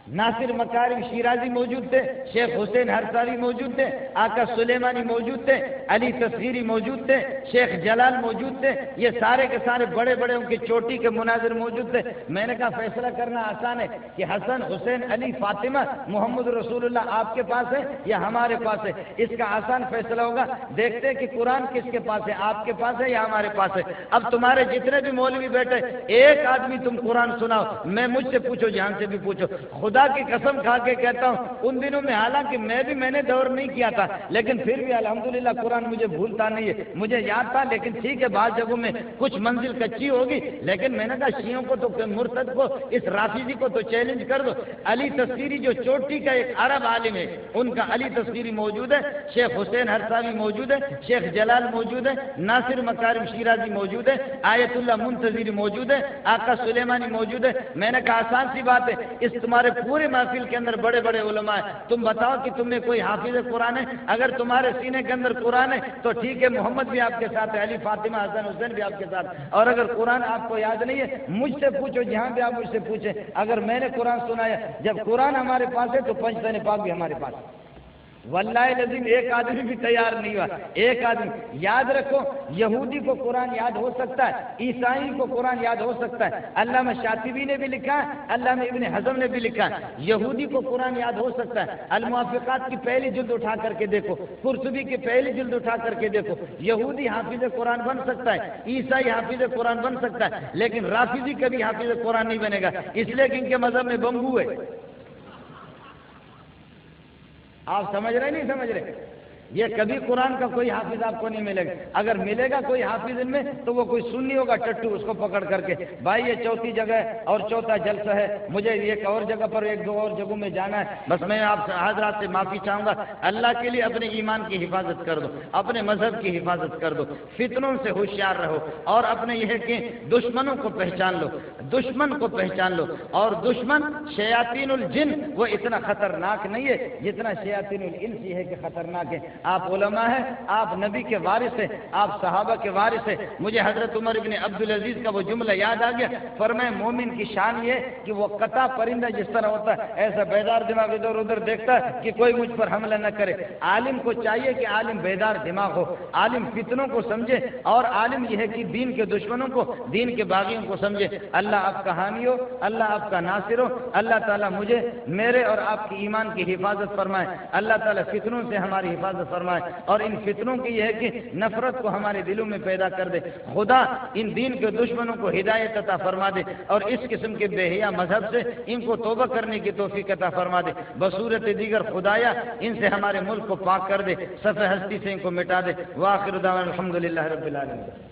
ناصر مکارم شیرازی موجود تھے، شیخ حسین ہرساوی موجود تھے، آقا سلیمانی موجود تھے، علی تصغیری موجود تھے، شیخ جلال موجود تھے، یہ سارے کے سارے بڑے بڑے ان کی چوٹی کے مناظر موجود تھے۔ میں نے کہا فیصلہ کرنا آسان ہے کہ حسن، حسین، علی، فاطمہ، محمد رسول اللہ آپ کے پاس ہے یا ہمارے پاس ہے۔ اس کا آسان فیصلہ ہوگا، دیکھتے ہیں کہ قرآن کس کے پاس ہے، آپ کے پاس ہے یا ہمارے پاس ہے۔ اب تمہارے جتنے بھی مولوی بیٹھے، ایک آدمی تم قرآن سناؤ، میں مجھ سے پوچھو، جہان سے بھی پوچھو، خدا کی قسم کھا کے کہتا ہوں، ان دنوں میں حالانکہ میں نے دور نہیں کیا تھا، لیکن پھر بھی الحمدللہ قرآن مجھے بھولتا نہیں ہے، مجھے یاد تھا، لیکن ٹھیک ہے بعض جگہوں میں کچھ منزل کچی ہوگی، لیکن میں نے کہا شیعوں کو تو مرتد کو، اس رافضی کو تو چیلنج کر دو۔ علی تصغیری جو چوٹی کا ایک عرب عالم ہے، ان کا علی تصغیری موجود ہے، شیخ حسین ہرساوی موجود ہے، شیخ جلال موجود ہے، ناصر مکارم شیرازی موجود ہے، آیت اللہ منتظری موجود ہے، آقا سلیمانی موجود ہے۔ میں نے کہا آسان سی بات ہے، اس تمہارے پورے محفل کے اندر بڑے بڑے علماء ہیں، تم بتاؤ کہ تم میں کوئی حافظ قرآن ہے؟ اگر تمہارے سینے کے اندر قرآن ہے تو ٹھیک ہے، محمد بھی آپ کے ساتھ ہے، علی، فاطمہ، حسن، حسین بھی آپ کے ساتھ، اور اگر قرآن آپ کو یاد نہیں ہے مجھ سے پوچھو، جہاں بھی آپ مجھ سے پوچھیں، اگر میں نے قرآن سنایا، جب قرآن ہمارے پاس ہے تو پنجتن پاک بھی ہمارے پاس ہے۔ واللہ العظیم ایک آدمی بھی تیار نہیں ہوا. ایک آدمی. یاد رکھو یہودی کو قرآن یاد ہو سکتا ہے, عیسائی کو قرآن یاد ہو سکتا ہے. علامہ شاطبی نے بھی لکھا ہے, علامہ ابن حزم نے بھی لکھا ہے, یہودی کو قرآن یاد ہو سکتا ہے. الموافقات کی پہلی جلد اٹھا کر کے دیکھو, قرطبی کی پہلی جلد اٹھا کر کے دیکھو. یہودی حافظ قرآن بن سکتا ہے, عیسائی حافظ قرآن بن سکتا ہے, لیکن رافضی کبھی حافظ قرآن نہیں بنے گا, اس لیے کہ ان کے مذہب میں بمبو ہے. آپ سمجھ رہے نہیں سمجھ رہے؟ یہ کبھی قرآن کا کوئی حافظ آپ کو نہیں ملے گا. اگر ملے گا کوئی حافظ ان میں تو وہ کوئی سنی ہوگا ٹٹو, اس کو پکڑ کر کے بھائی یہ چوتھی جگہ ہے اور چوتھا جلسہ ہے, مجھے ایک اور جگہ پر ایک دو اور جگہوں میں جانا ہے, بس میں آپ حضرات سے معافی چاہوں گا. اللہ کے لیے اپنے ایمان کی حفاظت کر دو, اپنے مذہب کی حفاظت کر دو, فتنوں سے ہوشیار رہو, اور اپنے یہ ہے کہ دشمنوں کو پہچان لو, دشمن کو پہچان لو. اور دشمن شیاطین الجن وہ اتنا خطرناک نہیں ہے جتنا شیاطین الانس ہے کہ خطرناک ہے. آپ علماء ہیں, آپ نبی کے وارث ہیں, آپ صحابہ کے وارث ہیں. مجھے حضرت عمر بن عبدالعزیز کا وہ جملہ یاد آ گیا, فرمائے مومن کی شان یہ کہ وہ قطع پرندہ جس طرح ہوتا ہے ایسا بیدار دماغ ادھر ادھر دیکھتا ہے کہ کوئی مجھ پر حملہ نہ کرے. عالم کو چاہیے کہ عالم بیدار دماغ ہو, عالم فتنوں کو سمجھے, اور عالم یہ ہے کہ دین کے دشمنوں کو, دین کے باغیوں کو سمجھے. اللہ آپ کا حامی ہو, اللہ آپ کا ناصر ہو. اللہ تعالیٰ مجھے, میرے اور آپ کی ایمان کی حفاظت فرمائے. اللہ تعالیٰ فتنوں سے ہماری حفاظت فرمائے, اور ان فتنوں کی یہ ہے کہ نفرت کو ہمارے دلوں میں پیدا کر دے. خدا ان دین کے دشمنوں کو ہدایت عطا فرما دے, اور اس قسم کے بے حیا مذہب سے ان کو توبہ کرنے کی توفیق عطا فرما دے. بصورت دیگر خدایا ان سے ہمارے ملک کو پاک کر دے, صفحہ ہستی سے ان کو مٹا دے. وآخر دعوانا الحمدللہ رب العالمین.